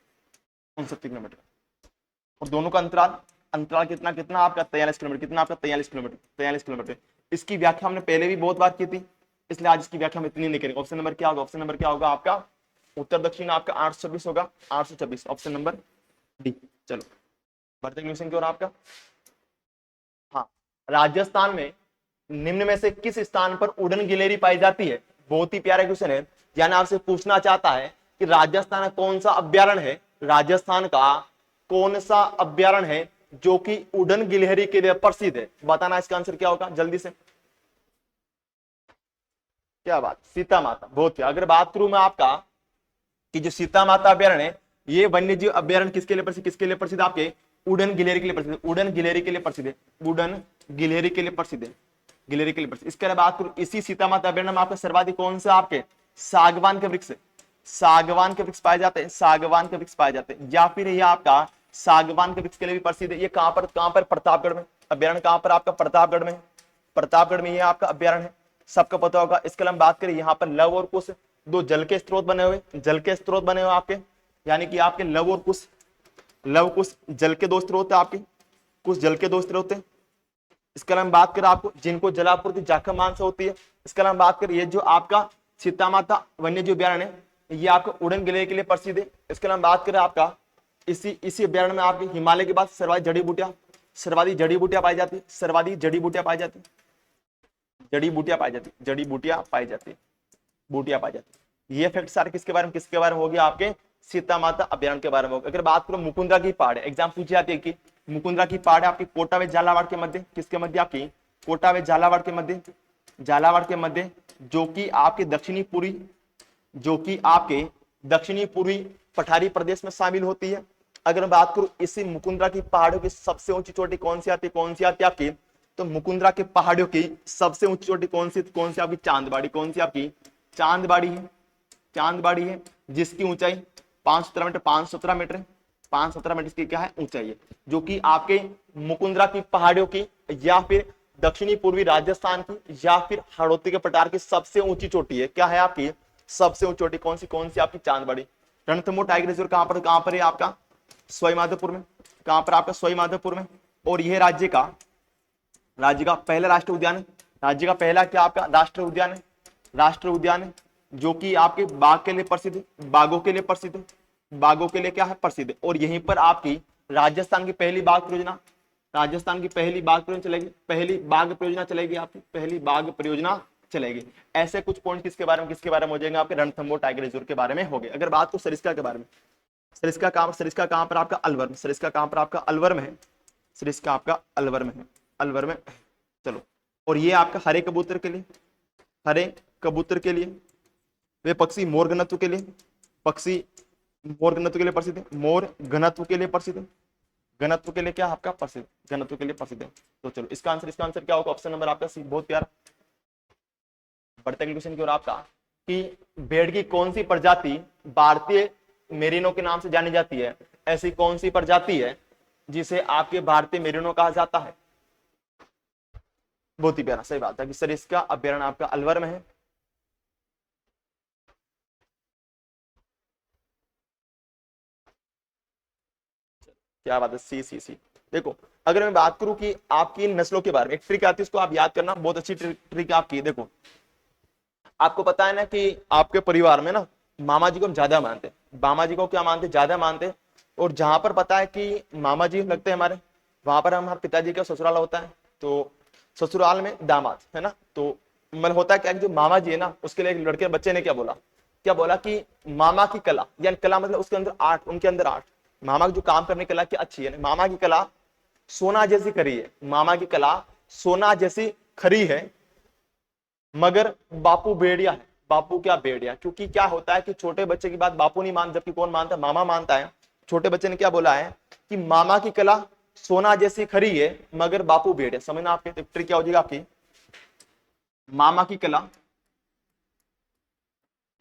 69 किलोमीटर। और दोनों का अंतराल अंतराल कितना कितना आपका 43 किलोमीटर, कितना आपका 43 किलोमीटर, 43 किलोमीटर। इसकी व्याख्या हमने पहले भी बहुत बार की थी, इसलिए आज इसकी व्याख्या हम इतनी नहीं करेंगे। ऑप्शन नंबर क्या होगा, ऑप्शन नंबर क्या होगा आपका उत्तर दक्षिण आपका 826 होगा, 826 ऑप्शन नंबर डी। चलो बढ़ते क्वेश्चन की ओर आपका। हाँ, राजस्थान में निम्न में से किस स्थान पर उड़न गिलेरी पाई जाती है। बहुत ही प्यारा क्वेश्चन है। यानी आपसे पूछना चाहता है कि राजस्थान का कौन सा अभ्यारण्य है, राजस्थान का कौन सा अभ्यारण्य है जो कि उड़न गिलहरी के लिए प्रसिद्ध है। बताना इसका आंसर क्या होगा जल्दी से। क्या बात, सीता माता, बहुत प्यारा। अगर बात करूं मैं आपका कि जो सीता माता अभ्यारण्य है, ये वन्य जीव अभ्यारण्य किसके लिए प्रसिद्ध, किसके लिए प्रसिद्ध आपके उड़न गिलहरी के लिए प्रसिद्ध, उड़न गिलहरी के लिए प्रसिद्ध है, उड़न गिलहरी के लिए प्रसिद्ध है, गिलहरी के लिए प्रसिद्ध। इसके अलावा बात करूं इसी सीता माता अभ्यारण्य में आपका सर्वाधिक कौन सा आपके सागवान के वृक्ष, सागवान के वृक्ष पाए जाते हैं, सागवान के वृक्ष पाए जाते हैं। या फिर ये आपका सागवान के वृक्ष के लिए भी प्रसिद्ध है। ये कहां पर प्रतापगढ़ में अभ्यारण्य, कहां पर आपका प्रतापगढ़ में, प्रतापगढ़ में ये आपका अभ्यारण्य है, सबको पता होगा। इसके अलावा बात करें यहाँ पर लव और कुश दो जल के स्रोत बने हुए, जल के स्रोत बने हुए आपके, यानी कि आपके लव और कुश, लव कुश जल के दो स्रोत है आपके, कुछ जल के दो स्रोत है। इसके अलावा बात करें आपको जिनको जलापूर्ति जाखम मान से होती है। इसके अलावा बात करें ये जो आपका सीता माता वन्य जीव अभ्यारण्य है, ये आपका उड़न गिलहरी के लिए प्रसिद्ध है। इसके अलावा बात करें आपका इसी अभ्यारण्य में आपके हिमालय के बाद सर्वाधिक जड़ी बूटियां पाई जाती है, सर्वाधिक जड़ी बूटियां पाई जाती है, जड़ी बूटियां पाई जाती है, जड़ी बूटियां पाई जाती है, बूटियां पाई जाती है। ये फैक्ट सारे किसके बारे में, किसके बारे में हो गया आपके सीता माता अभ्यारण्य के बारे में होगा। अगर बात करो मुकुंदरा की पहाड़, एग्जाम पूछी जाती है कि मुकुंदरा की पहाड़ आपकी कोटा व झालावाड़ के मध्य, किसके मध्य आपकी कोटा व झालावाड़ के मध्य, झालावाड़ के मध्य, जो कि आपके दक्षिणी पूर्वी पठारी प्रदेश में शामिल होती है। अगर बात करूं इसी मुकुंदरा की पहाड़ों की सबसे ऊंची चोटी कौन सी आती है आपकी, तो मुकुंदरा के पहाड़ों की सबसे ऊंची चोटी कौन सी आपकी चांदबाड़ी, कौन सी आपकी चांदबाड़ी है, चांदबाड़ी है, जिसकी ऊंचाई 517 मीटर, 517 मीटर, 517 मीटर की क्या है ऊंचाई है, जो कि आपके मुकुंदरा की पहाड़ियों की या फिर दक्षिणी पूर्वी राजस्थान की या फिर हाड़ौती के पठार की सबसे ऊंची चोटी है। क्या है आपकी सबसे ऊंची चोटी, कौन सी आपकी चांदबाड़ी। रणथंभौर टाइगर रिजर्व कहां पर है आपका? सवाई माधोपुर में। कहां पर आपका? सवाई माधोपुर में। और यह राज्य का पहला राष्ट्रीय उद्यान है। राज्य का पहला क्या आपका राष्ट्रीय उद्यान है? राष्ट्रीय उद्यान है, जो कि आपके बाघ के लिए प्रसिद्ध है, बाघों के लिए प्रसिद्ध है, बाघों के लिए क्या है? प्रसिद्ध है। और यहीं पर आपकी राजस्थान की पहली बाघ परियोजना, राजस्थान की पहली बाघ परियोजना चलेगी, पहली बाघ परियोजना चलेगी आपकी, पहली बाघ परियोजना चलेगी। ऐसे कुछ पॉइंट किसके बारे में हो जाएंगे आपके? रणथंभौर टाइगर रिजर्व के बारे में हो गए। अगर बात को सरिस्का के बारे में, सरिस्का कहां पर आपका? अलवर में। सरिस्का कहां पर आपका? अलवर में है। सरिस्का आपका अलवर में है, अलवर में। चलो, और ये आपका हरे कबूतर के लिए, हरे कबूतर के लिए, वे पक्षी मोर घनत्व के लिए, पक्षी मोर घनत्व के लिए प्रसिद्ध है, मोर घनत्व के लिए प्रसिद्ध है, घनत्व के लिए क्या आपका? प्रसिद्ध, घनत्व के लिए प्रसिद्ध है। तो चलो, इसका आंसर क्या होगा? ऑप्शन नंबर आपका सी। बहुत प्यारा। बढ़ते क्वेश्चन की ओर आपका, कि भेड़ की कौन सी प्रजाति भारतीय मेरिनो के नाम से जानी जाती है? ऐसी कौन सी प्रजाति है जिसे आपके भारतीय मेरिनो कहा जाता है? बहुत ही प्यारा, सही बात है कि सर इसका अभ्यारण्य आपका अलवर में है। क्या बात है, सी। देखो, अगर मैं बात करूं कि आपकी नस्लों के बारे में, एक ट्रिक आती है, उसको आप याद करना, बहुत अच्छी ट्रिक आपकी। देखो, आपको पता है ना कि आपके परिवार में ना मामा जी को हम ज्यादा मानते हैं, मामा जी को क्या मानते? ज्यादा मानते हैं। और जहां पर पता है कि मामा जी लगते हैं हमारे, वहां पर हमारे पिताजी का ससुराल होता है, तो ससुराल में दामाद है ना। तो मतलब होता है क्या, जो मामा जी है ना, उसके लिए एक लड़के बच्चे ने क्या बोला कि मामा की कला, यानी कला मतलब उसके अंदर आर्ट, उनके अंदर आर्ट, मामा की जो काम करने की कला की अच्छी है, मामा की कला सोना जैसी खरी है, मामा की कला सोना जैसी खरी है, मगर बापू बेड़िया है। बापू क्या? बेड़िया। क्योंकि क्या होता है कि छोटे बच्चे की बात बापू नहीं मानता, जबकि कौन मानता है? मामा मानता है। छोटे बच्चे ने क्या बोला है कि मामा की कला सोना जैसी खरी है, मगर बापू बेड़िया। समझना, आपके ट्रिक क्या हो जाएगा आपकी? मामा की कला,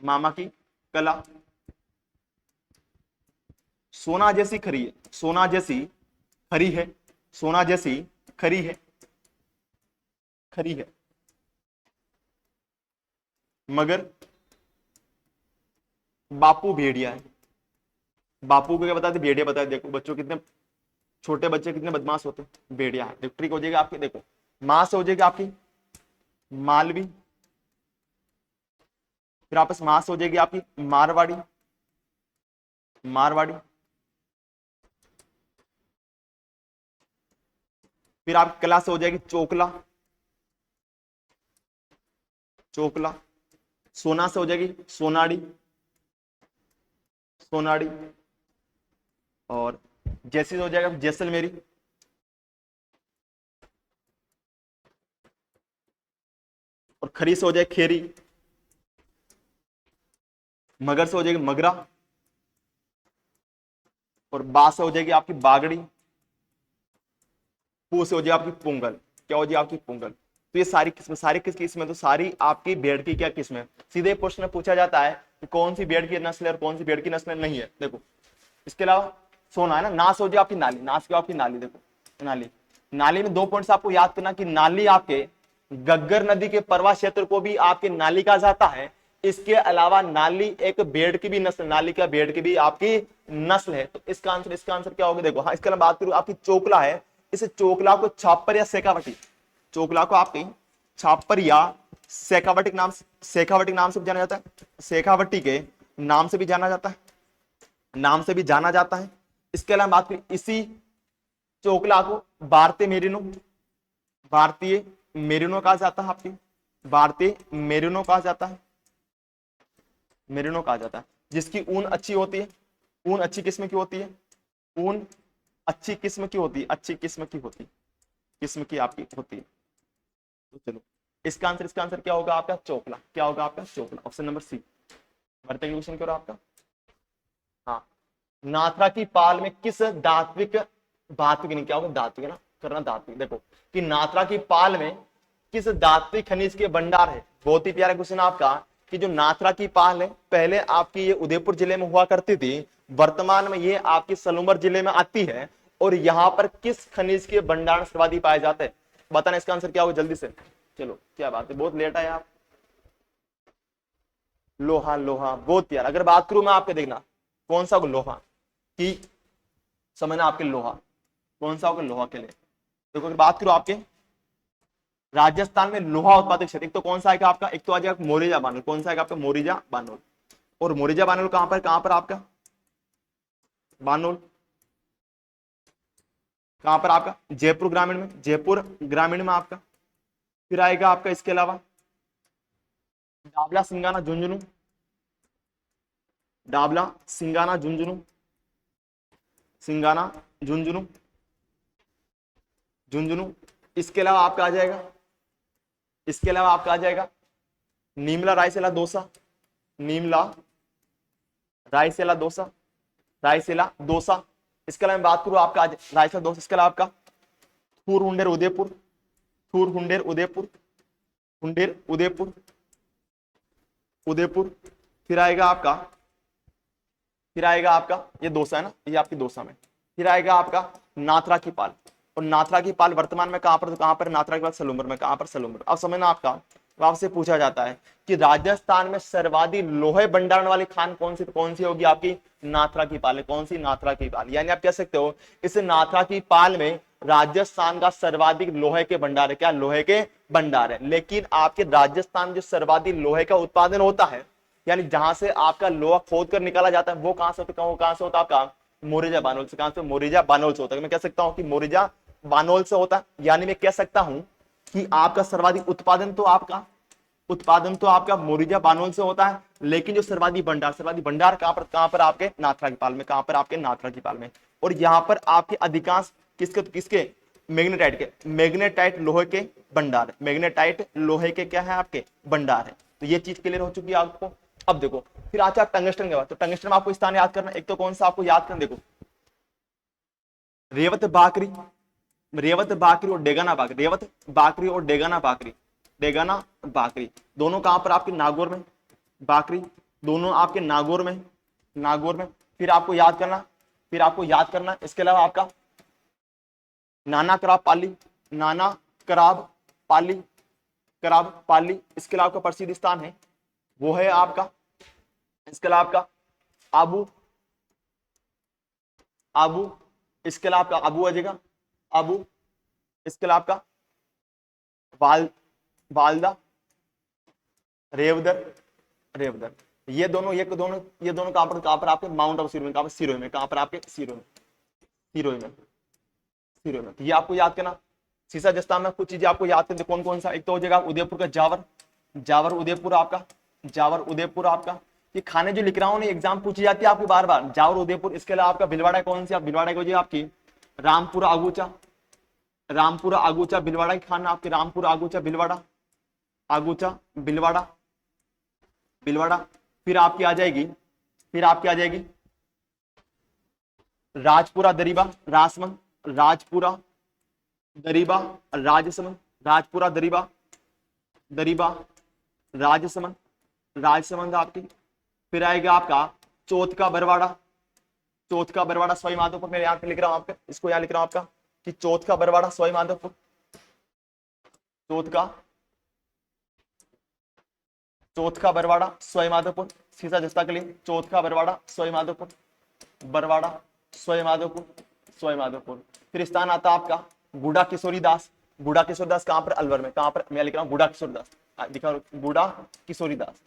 मामा की कला सोना जैसी खरी है, सोना जैसी खरी है, सोना जैसी खरी है, खरी है, मगर बापू भेड़िया है। बापू को क्या बताते? भेड़िया बताते। देखो बच्चों, कितने छोटे बच्चे कितने बदमाश होते हैं। भेड़िया है। ट्रिक हो जाएगी आपकी। देखो, मां से हो जाएगी आपकी मालवी, फिर आपस मां से हो जाएगी आपकी मारवाड़ी, मारवाड़ी, फिर आप कला से हो जाएगी चोकला, चोकला, सोना से हो जाएगी सोनाड़ी, सोनाड़ी, और जैसी से हो जाएगा जैसलमेरी, और खरी से हो जाएगी खेरी, मगर से हो जाएगी मगरा, और बा से हो जाएगी आपकी बागड़ी, पू से हो जाएगी आपकी पुंगल। क्या हो जाएगी आपकी? पुंगल। तो ये सारी किस्में, सारी किस किस्में? तो सारी आपकी भेड़ की क्या किस्में? सीधे प्रश्न में पूछा जाता है कि कौन सी भेड़ की नस्ल है और कौन सी भेड़ की नस्ल नहीं है। देखो, इसके अलावा सोना है ना, नास हो जाए आपकी नाली, नास क्या आपकी नाली। देखो, नाली, नाली में 2 पॉइंट्स आपको याद करना कि नाली आपके गग्गर नदी के परवा क्षेत्र को भी आपके नाली कहा जाता है। इसके अलावा नाली एक भेड़ की भी नस्ल, नाली का भेड़ की भी आपकी नस्ल है। तो इसका आंसर क्या होगा? देखो, हाँ, इसके अलावा बात करूं आपकी चोकला है, इस चोकला को छापर या शेखावटी, चोकला को आपकी छापर या शेखावटी नाम से भी जाना जाता है, शेखावटी के नाम से भी जाना जाता है, नाम से भी जाना जाता है। इसके अलावा बात करें, इसी चोकला को भारतीय मेरिनो, भारतीय मेरिनो कहा जाता है, आपकी भारतीय मेरिनो कहा जाता है, मेरिनो कहा जाता है, जिसकी ऊन अच्छी होती है, ऊन अच्छी किस्म की होती है, ऊन अच्छी किस्म की होती है, अच्छी किस्म की होती है, किस्म की आपकी होती है। तो चलो, इसका आंसर क्या होगा आपका? चोकला। क्या होगा आपका? चोकला। Option number C. बढ़ते क्वेश्चन क्यों आपका? हाँ, नाथरा की पाल में किस धात्विक, धात्विक नहीं, क्या होगा? धात्विक ना, करना धात्विक। देखो कि नाथरा की पाल में किस धात्विक खनिज के भंडार है। बहुत ही प्यारा क्वेश्चन आपका, कि जो नाथरा की पाल है, पहले आपकी ये उदयपुर जिले में हुआ करती थी, वर्तमान में ये आपकी सलूमर जिले में आती है। और यहां पर किस खनिज के भंडार सर्वाधिक पाए जाते हैं? बताना इसका आंसर क्या होगा जल्दी से। चलो, क्या बात है, बहुत लेट आए आप। लोहा, लोहा, बहुत प्यारा। अगर बात करूं मैं आपके, देखना कौन सा लोहा की, समझना आपके लोहा, कौन सा होगा लोहा के लिए। देखो अगर बात करो आपके राजस्थान में लोहा उत्पादक क्षेत्र, एक तो कौन सा आएगा आपका, एक तो आ जाएगा मोरिजा बानोल, कौन सा आएगा आपका मोरिजा बानोल। और मोरिजा बानोल कहां पर आपका बानोल, कहां पर आपका जयपुर ग्रामीण में, जयपुर ग्रामीण में आपका। फिर आएगा आपका इसके अलावा डाबला सिंगाना झुंझुनू, डाबला सिंगाना झुंझुनू, सिंगाना झुंझुनू, झुंझुनू। इसके अलावा आपका आ जाएगा, इसके अलावा आपका आ जाएगा नीमला रायसेला दौसा, नीमला रायसेला दौसा, रायसेला दौसा। इसके अलावा मैं बात करूं आपका रायसेला दौसा, इसके अलावा आपका थूर हुंडेर उदयपुर, थूर हुंडेर उदयपुर, हुंडेर उदयपुर, उदयपुर। फिर आएगा आपका, फिर आएगा आपका ये दौसा है ना, ये आपकी दौसा में। फिर आएगा आपका नाथरा की पाल, और नाथरा की पाल वर्तमान में कहां पर, तो कहां पर नाथरा की पाल सलूम्बर में, कहां पर सलूम्बर। अब समझना आपका, तो आपसे पूछा जाता है कि राजस्थान में सर्वाधिक लोहे भंडारण वाली खान कौन सी होगी आपकी, नाथरा की पाल है। कौन सी, नाथरा की पाल। यानी आप कह सकते हो इस नाथरा की पाल में राजस्थान का सर्वाधिक लोहे के भंडार है, क्या लोहे के भंडार है। लेकिन आपके राजस्थान में जो सर्वाधिक लोहे का उत्पादन होता है, यानी जहां से आपका लोहा खोद कर निकाला जाता है, वो कहां से होता है, वो कहां से होता है आपका मोरिजा बानोल से। कहां से, मोरिजा बानोल से होता है। मैं कह सकता हूं कि मोरिजा बानोल से होता है। यानी मैं कह सकता हूं कि आपका सर्वाधिक उत्पादन तो आपका मोरिजा बानोल से होता है, लेकिन जो सर्वाधिक भंडार कहां पर आपके नाथरा की पाल में, कहां पर आपके नाथरा की पाल में। और यहां पर आपके अधिकांश किसके मैग्नेटाइट लोहे के भंडार है, मैग्नेटाइट लोहे के क्या है आपके भंडार है। तो ये चीज क्लियर हो चुकी है आपको। अब देखो फिर आता है टंगस्टन के बाद, तो टंगस्टन में आपको स्थान याद करना, एक तो कौन सा आपको याद करना, देखो रेवत बाकरी, रेवत बाकरी और डेगाना बाकरी, रेवत बाकरी और डेगाना बाकरी, डेगाना बाकरी दोनों कहां पर आपके नागौर में, बाकरी दोनों आपके नागौर में, नागौर में। फिर आपको याद करना, फिर आपको याद करना इसके अलावा आपका नाना कराब पाली, नाना कराब पाली, कराब पाली। इसके अलावा आपका प्रसिद्ध स्थान है वो है आपका, इसके अलावा आपका आबू, आबू। इसके अलावा आपका आबू आ जाएगा, आबू। इसके अलावा आपका वालदा, रेवदर, रेवदर। ये दोनों कहां पर आपके माउंट ऑफ सिरोही में, कहां पर सिरोही में, कहां पर आपके सिरोही में, सिरोही में, सिरोही में। तो ये आपको याद करना। सीसा जस्ता में कुछ चीजें आपको याद करनी, कौन कौन सा, एक तो हो जाएगा उदयपुर का जावर, जावर उदयपुर आपका, जावर उदयपुर आपका। ये खाने जो लिख रहा हूं एग्जाम पूछी जाती है आपकी बार बार, जावर उदयपुर। इसके अलावा आपका भिलवाड़ा कौन सी, आप भिलवाड़ा को आपकी रामपुरा आगूचा, रामपुरा आगूचा भिलवाड़ा की खाना आपके, रामपुरा आगूचा भिलवाड़ा, आगूचा भिलवाड़ा, भिलवाड़ा। फिर आपकी आ जाएगी, फिर आपकी आ जाएगी राजपुरा दरीबा राजसमंद, राजपुरा दरीबा राजसमंद, राजपुरा दरीबा, दरीबा राजसमंद, राजसमंद आपकी। फिर आएगा आपका चौथ का बरवाड़ा, चौथ का बरवाड़ा सवाई माधोपुर। मैं यहां पे लिख रहा हूं आपका, इसको यहां लिख रहा हूं आपका कि चौथ का बरवाड़ा सवाई माधोपुर, चौथ का बरवाड़ा सवाई माधोपुर। सीसा जस्ता के लिए चौथ का बरवाड़ा सवाई माधोपुर, बरवाड़ा सवाई माधोपुर, सवाई माधोपुर। फिर स्थान आता आपका बूढ़ा किशोरी दास, बूढ़ा किशोरी दास कहां पर, अलवर में। कहां पर, मैं लिख रहा हूं बूढ़ा किशोरी दास, दिखा बूढ़ा किशोरी दास,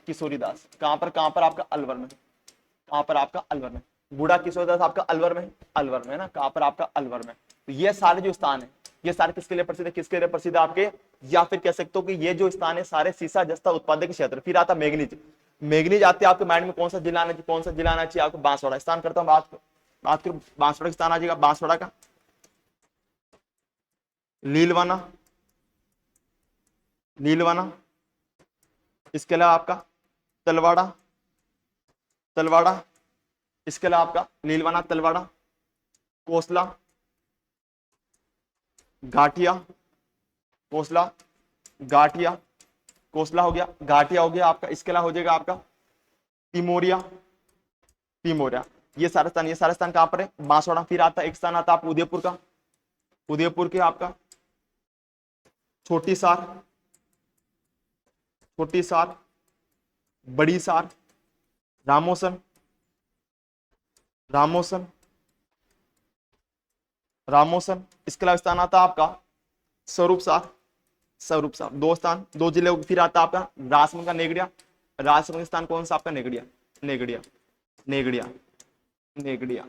किशोरी दास कहां पर आपका अलवर में, कहां पर आपका अलवर में। बूढ़ा किशोरी दास आपका अलवर में, अलवर में ना, कहां पर आपका अलवर में। तो ये सारे जो स्थान है, ये सारे किसके लिए प्रसिद्ध है, किसके लिए प्रसिद्ध है आपके, या फिर कह सकते हो कि ये जो स्थान है सारे सीसा जस्ता उत्पादक क्षेत्र। फिर आता मैग्नीज, मैग्नीज आते हैं आपके माइंड में, कौन सा जिला आना चाहिए, कौन सा जिला आना चाहिए आपको, बांसवाड़ा। स्थान करता हूं बात करूं बांसवाड़ा का स्थान आ जाएगा, बांसवाड़ा का लीलवाना, लीलवाना। इसके अलावा आपका तलवाड़ा, तलवाड़ा। इसके अलावा आपका लीलवाना, तलवाड़ा, कोसला, घाटिया, कोसला, घाटिया, कोसला हो गया, घाटिया हो गया आपका। इसके अलावा हो जाएगा आपका तिमोरिया, तिमोरिया। ये सारे स्थान कहां पर है, बांसवाड़ा। फिर आता एक स्थान आता है उदयपुर का, उदयपुर के आपका छोटी सार, छोटी सार, बड़ी सार, रामोसन, रामोसन, रामोसन। इसके अलावा स्थान आता है आपका स्वरूप सार, स्वरूप सार। दो स्थान, दो जिले। फिर आता है आपका राजसमंद का नेगड़िया, राजसमंद स्थान कौन सा आपका? नेगड़िया, नेगड़िया, नेगड़िया, नेगड़िया।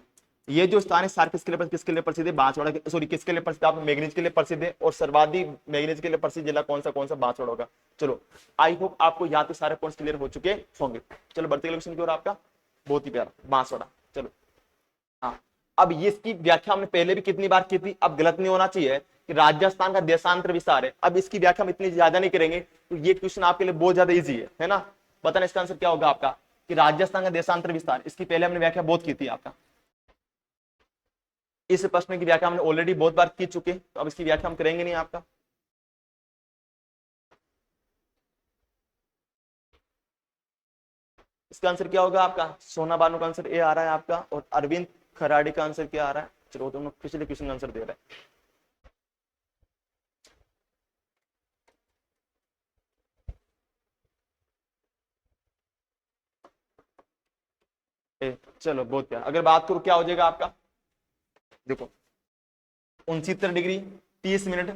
ये जो स्थान है सारे किसके लिए प्रसिद्ध है? बांसवाड़ा के, सॉरी किसके लिए प्रसिद्ध? आप मैग्नीज के लिए प्रसिद्ध है। और सर्वाधिक मैग्नीज के लिए प्रसिद्ध जिला कौन सा? बांसवाड़ा होगा। चलो आई होप आपको यहाँ पे सारे पॉइंट्स क्लियर हो चुके होंगे। चलो बढ़ते अगले क्वेश्चन की ओर। आपका बहुत ही प्यारा बांसवाड़ा। चलो हाँ, अब ये इसकी व्याख्या हमने पहले भी कितनी बार की थी। अब गलत नहीं होना चाहिए कि राजस्थान का देशांतर विस्तार है। अब इसकी व्याख्या हम इतनी ज्यादा नहीं करेंगे, तो ये क्वेश्चन आपके लिए बहुत ज्यादा इजी है ना। बताना इसका आंसर क्या होगा आपका कि राजस्थान का देशांतर विस्तार। इसकी पहले हमने व्याख्या बहुत की थी आपका। इस प्रश्न की व्याख्या हमने ऑलरेडी बहुत बार की चुके, तो अब इसकी व्याख्या हम करेंगे नहीं आपका। इसका आंसर क्या होगा आपका? सोना बानो का आंसर ए आ रहा है आपका, और अरविंद खराड़ी का आंसर क्या आ रहा है? चलो तुम लोग पिछले क्वेश्चन का आंसर दे रहे हैं। चलो बहुत प्यार। अगर बात करूं क्या हो जाएगा आपका, देखो 69 डिग्री 30 मिनट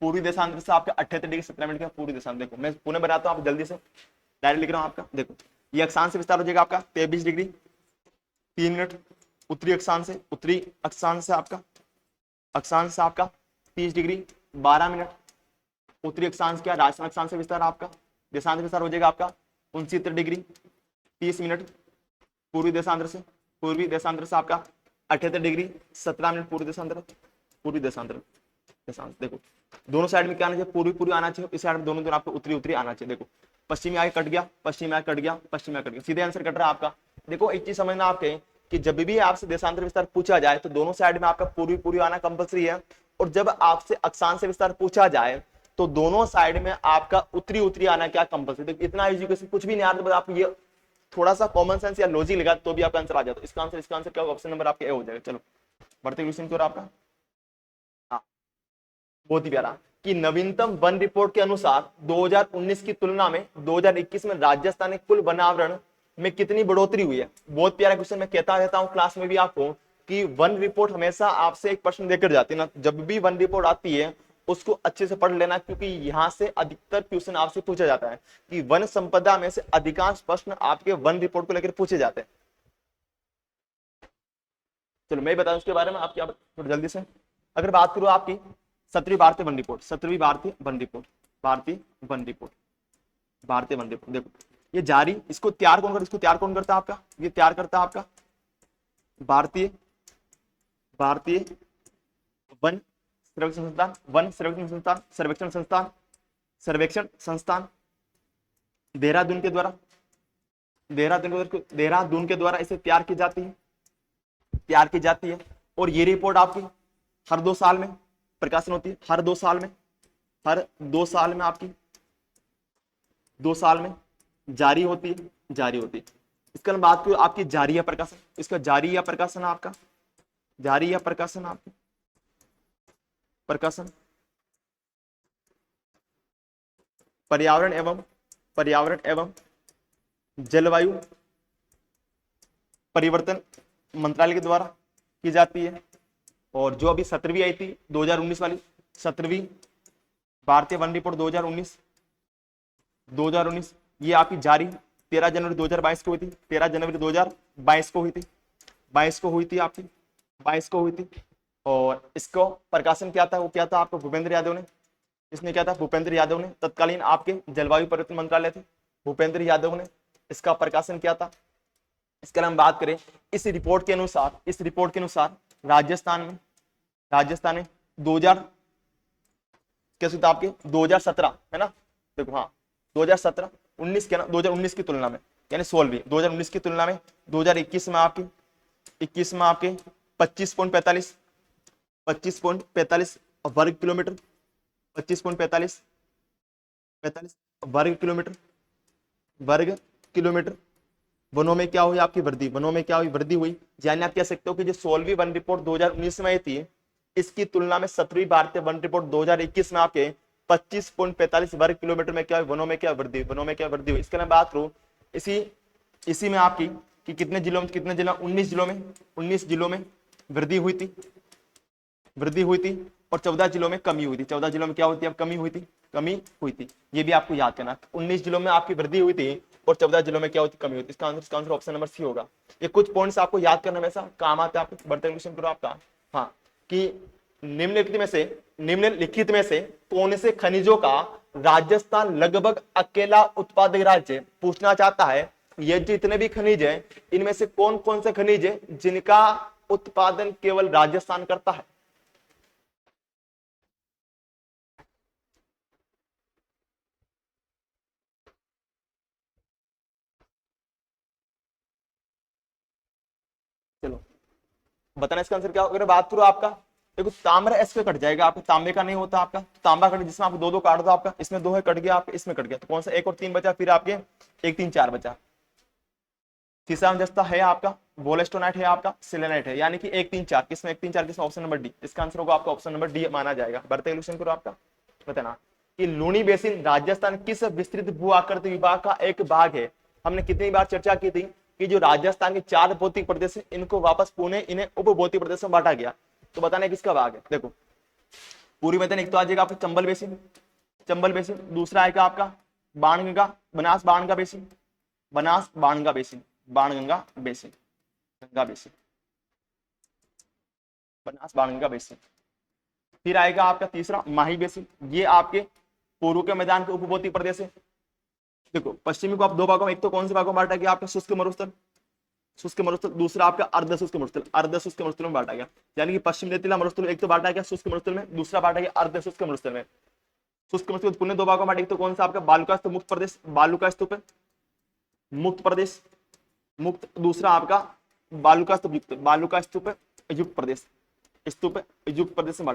पूर्वी देशांतर से आपका 78 डिग्री 17 मिनट का पूर्वी देशांतर। देखो मैं पुनः बनाता हूं, आप जल्दी से डायरेक्ट लिख रहा हूं आपका। देखो ये अक्षांश से विस्तार हो जाएगा आपका 23 डिग्री 3 मिनट उत्तरी अक्षांश से, उत्तरी अक्षांश से आपका, अक्षांश से आपका 30 डिग्री 12 मिनट उत्तरी अक्षांश क्या? राजस्थान अक्षांश से विस्तार आपका देशांतर विस्तार हो जाएगा आपका 69 डिग्री 30 मिनट पूर्वी देशांतर से, पूर्वी देशांतर से आपका 78 डिग्री 17 मिनट पूर्वी देशांतर, पूर्वी देशांतर, देशांतर। देखो दोनों साइड में क्या आना चाहिए? पूर्वी पूर्वी आना चाहिए। इस साइड में दोनों दोनों आपको उत्तरी उत्तरी आना चाहिए। देखो पश्चिमी आगे कट गया, पश्चिमी आगे कट गया, पश्चिमी आगे कट गया, सीधे आंसर कट रहा है आपका। देखो एक चीज समझना आपके कि जब भी आपसे देशांतर विस्तार पूछा जाए तो दोनों साइड में आपका पूर्वी पूर्वी आना कंपलसरी है, और जब आपसे अक्षांश विस्तार पूछा जाए तो दोनों साइड में आपका उत्तरी उत्तरी आना क्या कंपलसरी। इतना एजुकेशन कुछ भी नहीं आता, बस आप ये थोड़ा सा कॉमन सेंस या लॉजिक लगा तो भी आपका आंसर आ जाता है। इसका आंसर क्या होगा? ऑप्शन नंबर आपका ए हो जाएगा। चलो बढ़ते क्वेश्चन की ओर आपका। हाँ बहुत ही प्यारा कि नवीनतम वन रिपोर्ट के अनुसार 2019 की तुलना में 2021 में राजस्थान के कुल वनावरण में कितनी बढ़ोतरी हुई है। बहुत प्यारा क्वेश्चन। मैं कहता रहता हूं क्लास में भी आपको कि वन रिपोर्ट हमेशा आपसे एक प्रश्न देकर जाती है ना। जब भी वन रिपोर्ट आती है उसको अच्छे से पढ़ लेना, क्योंकि यहां से अधिकतर क्वेश्चन आपसे पूछा जाता है कि वन संपदा में से अधिकांश प्रश्न आपके वन रिपोर्ट को लेकर पूछे जाते हैं। चलो मैं बता दूं उसके बारे में आप क्या थोड़ी जल्दी से। अगर बात करूं आपकी 17वीं भारतीय वन रिपोर्ट, 17वीं भारतीय वन रिपोर्ट, भारतीय वन रिपोर्ट, भारतीय वन रिपोर्ट। देखो ये जारी, इसको तैयार कौन करता? इसको तैयार कौन करता है आपका? ये तैयार करता है आपका भारतीय, भारतीय वन सर्वेक्षण संस्थान, वन सर्वेक्षण संस्थान, सर्वेक्षण संस्थान, सर्वेक्षण संस्थान देहरादून के द्वारा, देहरादून के द्वारा इसे तैयार की जाती है, तैयार की जाती है। और ये रिपोर्ट आपकी हर 2 साल में प्रकाशन होती है, हर 2 साल में, हर 2 साल में आपकी 2 साल में जारी होती है, जारी होती है। इसका बात करूं आपकी जारी या प्रकाशन, इसका जारी या प्रकाशन आपका, जारी या प्रकाशन आपकी प्रकाशन पर्यावरण एवं जलवायु परिवर्तन मंत्रालय के द्वारा की जाती है। और जो अभी 17वीं आई थी 2019 वाली, 17वीं भारतीय वन रिपोर्ट 2019 ये आपकी जारी 13 जनवरी 2022 को हुई थी, 13 जनवरी 2022 को हुई थी, 22 को हुई थी आपकी, 22 को हुई थी। और इसको प्रकाशन क्या था? वो क्या था आपको? भूपेंद्र यादव ने, इसने क्या था? भूपेंद्र यादव ने, तत्कालीन आपके जलवायु परिवर्तन मंत्रालय थे, भूपेंद्र यादव ने इसका प्रकाशन किया था। इसके अलावा हम बात करें इस रिपोर्ट के अनुसार, इस रिपोर्ट के अनुसार राजस्थान में 2000 कैसे था आपके 2017 है ना। देखो हाँ 2017 19 के ना, 2019 की तुलना में यानी 16वीं 2019 की तुलना में 2021 में आपके 25.45 वर्ग किलोमीटर, 25.45 वर्ग किलोमीटर वनों में क्या हुई आपकी वृद्धि, वनों में क्या हुई? वृद्धि हुई। यानी आप कह सकते हो कि जो 16वीं वन रिपोर्ट 2019 में आई थी इसकी तुलना में 17वीं भारतीय वन रिपोर्ट 2021 में आपके 25.45 वर्ग किलोमीटर में क्या हुई? वनों में क्या वृद्धि, वनों में क्या वृद्धि हुई। इसके अलावा बात करूं इसी में आपकी कि कितने जिलों में 19 जिलों में वृद्धि हुई थी और 14 जिलों में कमी हुई थी। 14 जिलों में क्या होती है, अब कमी हुई थी। ये भी आपको याद करना, 19 जिलों में आपकी वृद्धि हुई थी और 14 जिलों में क्या होती, कमी हुई थी। इसका आंसर ऑप्शन नंबर सी होगा। ये कुछ पॉइंट्स आपको याद करना हमेशा काम आते हैं, आपको बढ़ते क्वेश्चन करो आपका। हाँ, कि निम्नलिखित में से कौन से खनिजों का राजस्थान लगभग अकेला उत्पादक राज्य, पूछना चाहता है ये जितने भी खनिज है इनमें से कौन कौन से खनिज है जिनका उत्पादन केवल राजस्थान करता है। चलो बताना इसका आंसर क्या होगा। अगर बात करो आपका, देखो ताम्र एस पे कट जाएगा, आपको तांबे का नहीं होता आपका, तो तांबा कट जिसमें आपको दो काट दो, आपका इसमें 2 है कट गया, आपके इसमें कट गया, तो कौन सा 1 और 3 बचा, फिर आपके 1 3 4 बचा। तीसरा जस्ता है आपका वोलेस्टोनाइट है, आपका सिलेनाइट है, यानी कि 1 3 4 किसमें 1 3 4 किसमें, ऑप्शन नंबर डी। इसका आंसर होगा आपका ऑप्शन नंबर डी माना जाएगा। बढ़ते क्वेश्चन करो आपका, बताना कि लूनी बेसिन राजस्थान किस विस्तृत भू आकृति विभाग का एक भाग है। हमने कितनी बार चर्चा की थी कि जो राजस्थान के 4 भौतिक प्रदेश है इनको वापस पुणे इन्हें उप भौतिक प्रदेश में बांटा गया, तो बताना किसका भाग है। देखो पूरी मैदान, एक तो आ जाएगा आपका चंबल बेसिन, दूसरा आएगा आपका Banganga Banas Banganga basin, Ganga basin, Banas Banganga basin. फिर आएगा आपका तीसरा माही बेसिन, ये आपके पूर्व के मैदान के उपभौतिक प्रदेश है। देखो पश्चिमी को आप 2 भागों में, एक तो कौन से भागों में बांटा गया आपका शुष्क मरुस्थल, दूसरा आपका अर्ध शुष्क मरुस्थल में बांटा गया, यानी कि पश्चिम रेतीला मरुस्थल एक तो बांटा गया शुष्क मरुस्थल में, दूसरा बांटा गया अर्ध शुष्क मरुस्थल में। शुष्क मरुस्थल पुण्य 2 भागों में बांटा, एक तो कौन सा आपका बालुका मुक्त, दूसरा आपका बालुका स्तूप युक्त प्रदेश, स्तूप युक्त प्रदेश में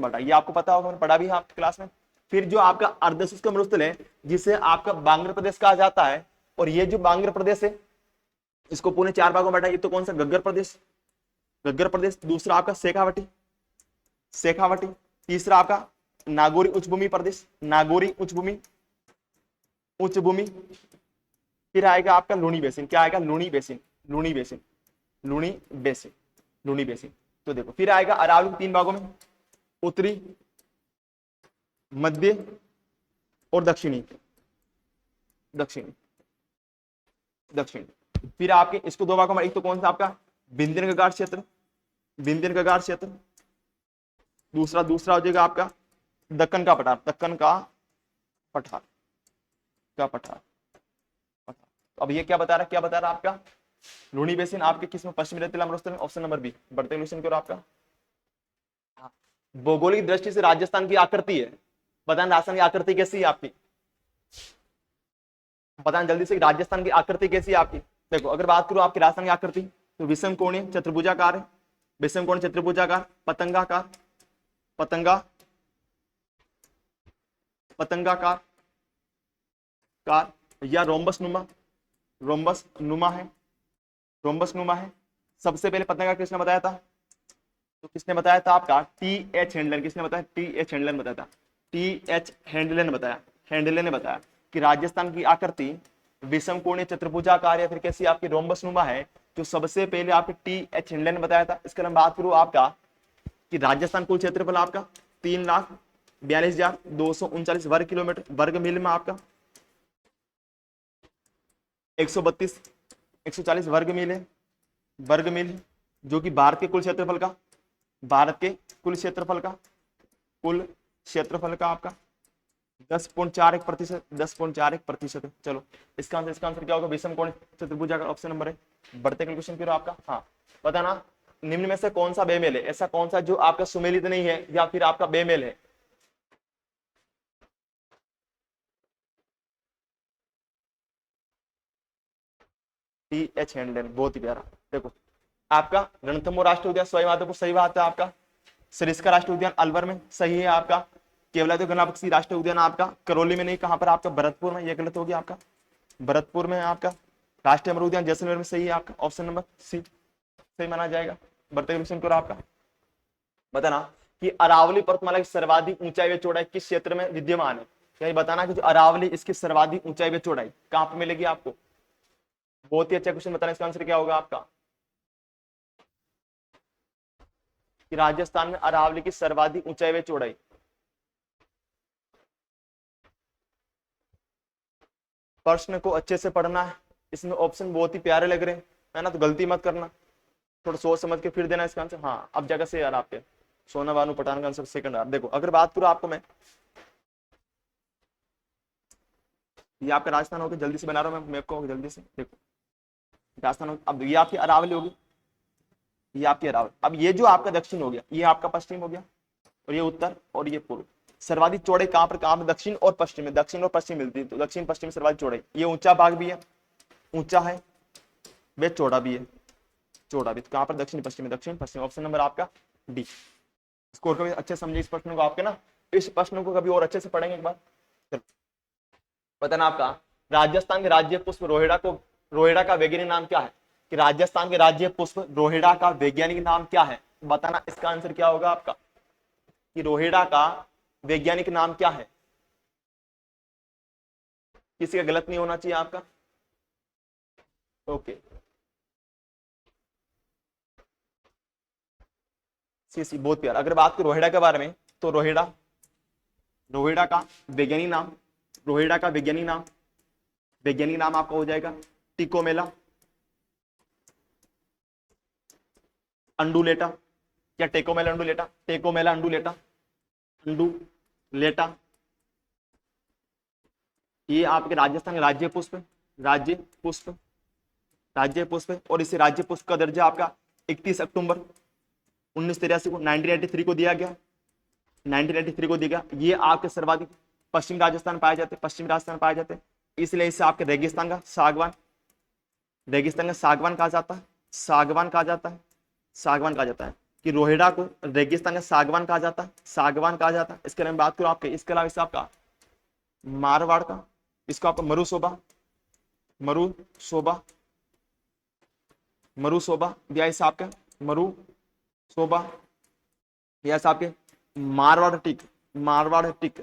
बांटा, ये आपको पता होगा, पढ़ा भी है आपकी क्लास में। फिर जो आपका अर्धशुष्क मरुस्थल है जिसे आपका बांग्र प्रदेश कहा जाता है, और ये जो बांग्र प्रदेश है इसको पुणे 4 भागों में बांटा, ये तो कौन सा गग्गर प्रदेश, दूसरा आपका शेखावटी, तीसरा आपका नागौरी उच्च भूमि, फिर आएगा आपका लूनी बेसिन, क्या आएगा लूनी बेसिन। तो देखो फिर आएगा अरावली 3 भागों में, उत्तरी, मध्य और दक्षिणी। फिर आपके इसको 2 भागों में, एक तो कौन सा आपका विंध्य गगार क्षेत्र, दूसरा हो जाएगा आपका दक्कन का पठार। अब ये क्या बता रहा है आपका लूनी बेसिन आपके किस में, पश्चिमी रेतीला मरुस्थल में, ऑप्शन नंबर बी। बढ़ते क्वेश्चन की ओर आपका, भौगोलिक दृष्टि से राजस्थान की आकृति है, बताना राजस्थान की आकृति कैसी है आपकी, बताना जल्दी से राजस्थान की आकृति कैसी है आपकी। देखो अगर बात करो आपकी राजस्थान की आकृति तो विषम कोणीय चतुर्भुजाकार है, पतंगाकार या रोम्बस नुमा है। सबसे पहले पतंगा किसने बताया था, तो किसने बताया था आपका टी.एच. हैंडलर, हैंडलर ने बताया कि राजस्थान की आकृति विषम कोणीय चतुर्भुजाकार या फिर कैसी आपकी रोम्बस नुमा है, जो सबसे पहले आपके टी.एच. हैंडलर ने बताया था। इसके अलावा बात करूं आपका कि राजस्थान कुल क्षेत्रफल आपका 3,42,239 वर्ग मील में आपका 140 वर्ग मील, जो कि भारत के कुल क्षेत्रफल का आपका 10.41%। चलो इसका आंसर क्या होगा, विषम कोण चतुर्भुज का ऑप्शन नंबर है। बढ़ते क्वेश्चन फिर आपका, हाँ बताना निम्न में से कौन सा बेमेल है, ऐसा कौन सा जो आपका सुमेलित नहीं है या फिर आपका बेमेल है। टी.एच. हैंडलर, बहुत ही प्यारा। देखो आपका रणथंभौर राष्ट्रीय उद्यान सवाई माधोपुर, सही बात है आपका। सरिस्का राष्ट्रीय उद्यान अलवर में, सही है आपका। केवलादेव गंगाबक्सी राष्ट्रीय उद्यान आपका करौली में नहीं, कहां पर आपका भरतपुर में, यह गलत हो गया आपका, भरतपुर में आपका। राष्ट्रीय अमर उद्यान जैसलमेर में, सही है आपका ऑप्शन नंबर सी, सही माना जाएगा। बढ़ते क्वेश्चन को आपका बताना कि अरावली पर्वतमाला की सर्वाधिक ऊंचाई व चौड़ाई किस क्षेत्र में विद्यमान है। यही बताना कि जो अरावली इसकी सर्वाधिक ऊंचाई व चौड़ाई कहां पर मिलेगी आपको, बहुत ही अच्छा क्वेश्चन, बताना इसका आंसर क्या होगा आपका। कि राजस्थान में अरावली की सर्वाधिक ऊंचाई व चौड़ाई। प्रश्न को अच्छे से पढ़ना है, इसमें ऑप्शन बहुत ही प्यारे लग रहे हैं, है ना, तो गलती मत करना, थोड़ा सोच समझ के फिर देना इसका आंसर। हाँ अब जगह से यार आपके सोना बानू पठान का आंसर सेकंड यार। देखो अगर बात करूँ आपको मैं, ये आपका राजस्थान हो गया, जल्दी से बना रहा हूँ मैं मैप को जल्दी से। देखो राजस्थान अब ये आपकी अरावली होगी, ये आपकी अरावली। अब ये जो आपका दक्षिण हो गया, ये आपका पश्चिम हो गया, और ये उत्तर और ये पूर्व। सर्वाधिक चौड़े कहां पर, कहां पर, दक्षिण और पश्चिम में, दक्षिण और पश्चिम मिलती है, तो दक्षिण पश्चिम सर्वाधिक चौड़ाई। ये ऊंचा भाग भी है, ऊंचा है, वे चौड़ा भी है, चौड़ा भी। तो कहां पर, दक्षिण पश्चिम में, दक्षिण पश्चिम। ऑप्शन नंबर आपका डी। स्कोर कभी अच्छे समझिए इस प्रश्न को आपके ना, इस प्रश्न को कभी और अच्छे से पढ़ेंगे एक बार। पता ना आपका, राजस्थान के राज्य पुष्प रोहिड़ा को, रोहिड़ा का वैज्ञानिक नाम क्या है। कि राजस्थान के राज्य पुष्प रोहिड़ा का वैज्ञानिक नाम क्या है, बताना इसका आंसर क्या होगा आपका। कि रोहिड़ा का वैज्ञानिक नाम क्या है। किसी का गलत नहीं होना चाहिए आपका। ओके सी बहुत प्यार। अगर बात करूं रोहिड़ा के बारे में, तो रोहिड़ा, रोहिड़ा का वैज्ञानिक नाम, रोहिड़ा का वैज्ञानिक नाम, वैज्ञानिक नाम आपका हो जाएगा टिकोमेला अंडुलेटा, या टेकोमेला अंडुलेटा, टेकोमेला अंडुलेटा, अंडुलेटा। ये आपके राजस्थान के राज्य पुष्प, राज्य पुष्प, राज्य पुष्प। और इसे राज्य पुष्प का दर्जा आपका 31 अक्टूबर 1983 को, 1993 को दिया गया, 1993 को दिया गया। ये आपके सर्वाधिक पश्चिम राजस्थान पाए जाते, पश्चिम राजस्थान पाए जाते, इसलिए इसे आपके रेगिस्तान का सागवान, रेगिस्तान का सागवान कहा जाता है, सागवान कहा जाता है, सागवान कहा जाता है। कि रोहिड़ा को रेगिस्तान का सागवान कहा जाता है, सागवान कहा जाता है। इसके अलावा बात करूं आपके, इसके अलावा इसे आपका मारवाड़ का, इसको आपका मरुशोभा, मरुशोभा, मरुशोभा दिया इसे आपका, मरुशोभा या आपके मारवाड़ टिक, मारवाड़ टिक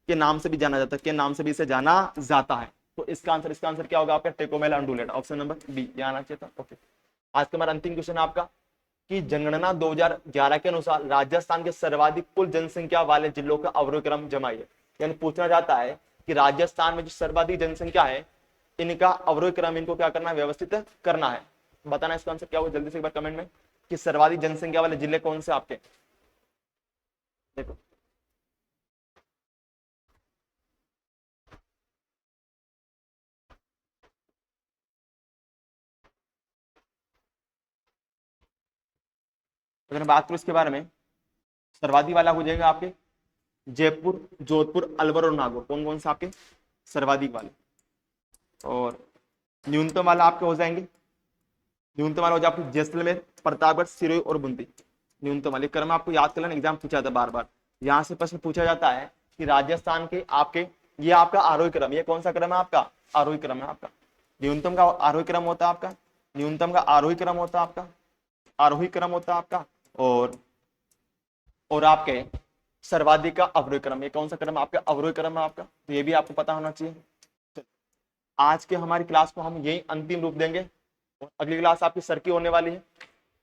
के नाम से भी जाना जाता है, के नाम से भी इसे जाना जाता है। तो इसका आंसर क्या होगा आपका, टेकोमेला अंडुलेटा। ऑप्शन नंबर बी यहाँ आना चाहिए था। ओके आज का हमारा अंतिम क्वेश्चन आपका, कि जनगणना 2011 के अनुसार राजस्थान के सर्वाधिक कुल जनसंख्या वाले जिलों का अवरोक्रम जमाइए। यानी पूछना जाता है कि राजस्थान में जो सर्वाधिक जनसंख्या है, इनका अवरोक्रम, इनको क्या करना है, व्यवस्थित करना है। बताना इसका आंसर क्या होगा जल्दी से एक बार कमेंट में, कि सर्वाधिक जनसंख्या वाले जिले कौन से आपके। देखो अगर बात करूं इसके बारे में, सर्वाधिक वाला हो जाएगा आपके जयपुर, जोधपुर, अलवर और नागौर। कौन कौन से आपके सर्वाधिक वाले। और न्यूनतम वाला आपके हो जाएंगे, न्यूनतम वाला हो जाए आपके जैसलमेर, प्रतापगढ़, सिरोही और बूंदी। न्यूनतम वाले क्रम आपको याद कर लेना, एग्जाम पूछा जाता है बार बार। यहाँ से प्रश्न पूछा जाता है कि राजस्थान के आपके, ये आपका आरोही क्रम, ये कौन सा क्रम है आपका, आरोही क्रम है आपका। न्यूनतम का आरोही क्रम होता है आपका, न्यूनतम का आरोही क्रम होता है आपका, आरोही क्रम होता है आपका। और आपके सर्वाधिक का अवरोही क्रम, ये कौन सा क्रम आपका, अवरोही क्रम है आपका। तो ये भी आपको पता होना चाहिए। आज के हमारी क्लास को हम यही अंतिम रूप देंगे, और अगली क्लास आपकी सर की होने वाली है,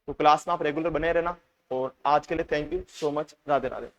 तो क्लास में आप रेगुलर बने रहना। और आज के लिए thank you so much, Radhe Radhe.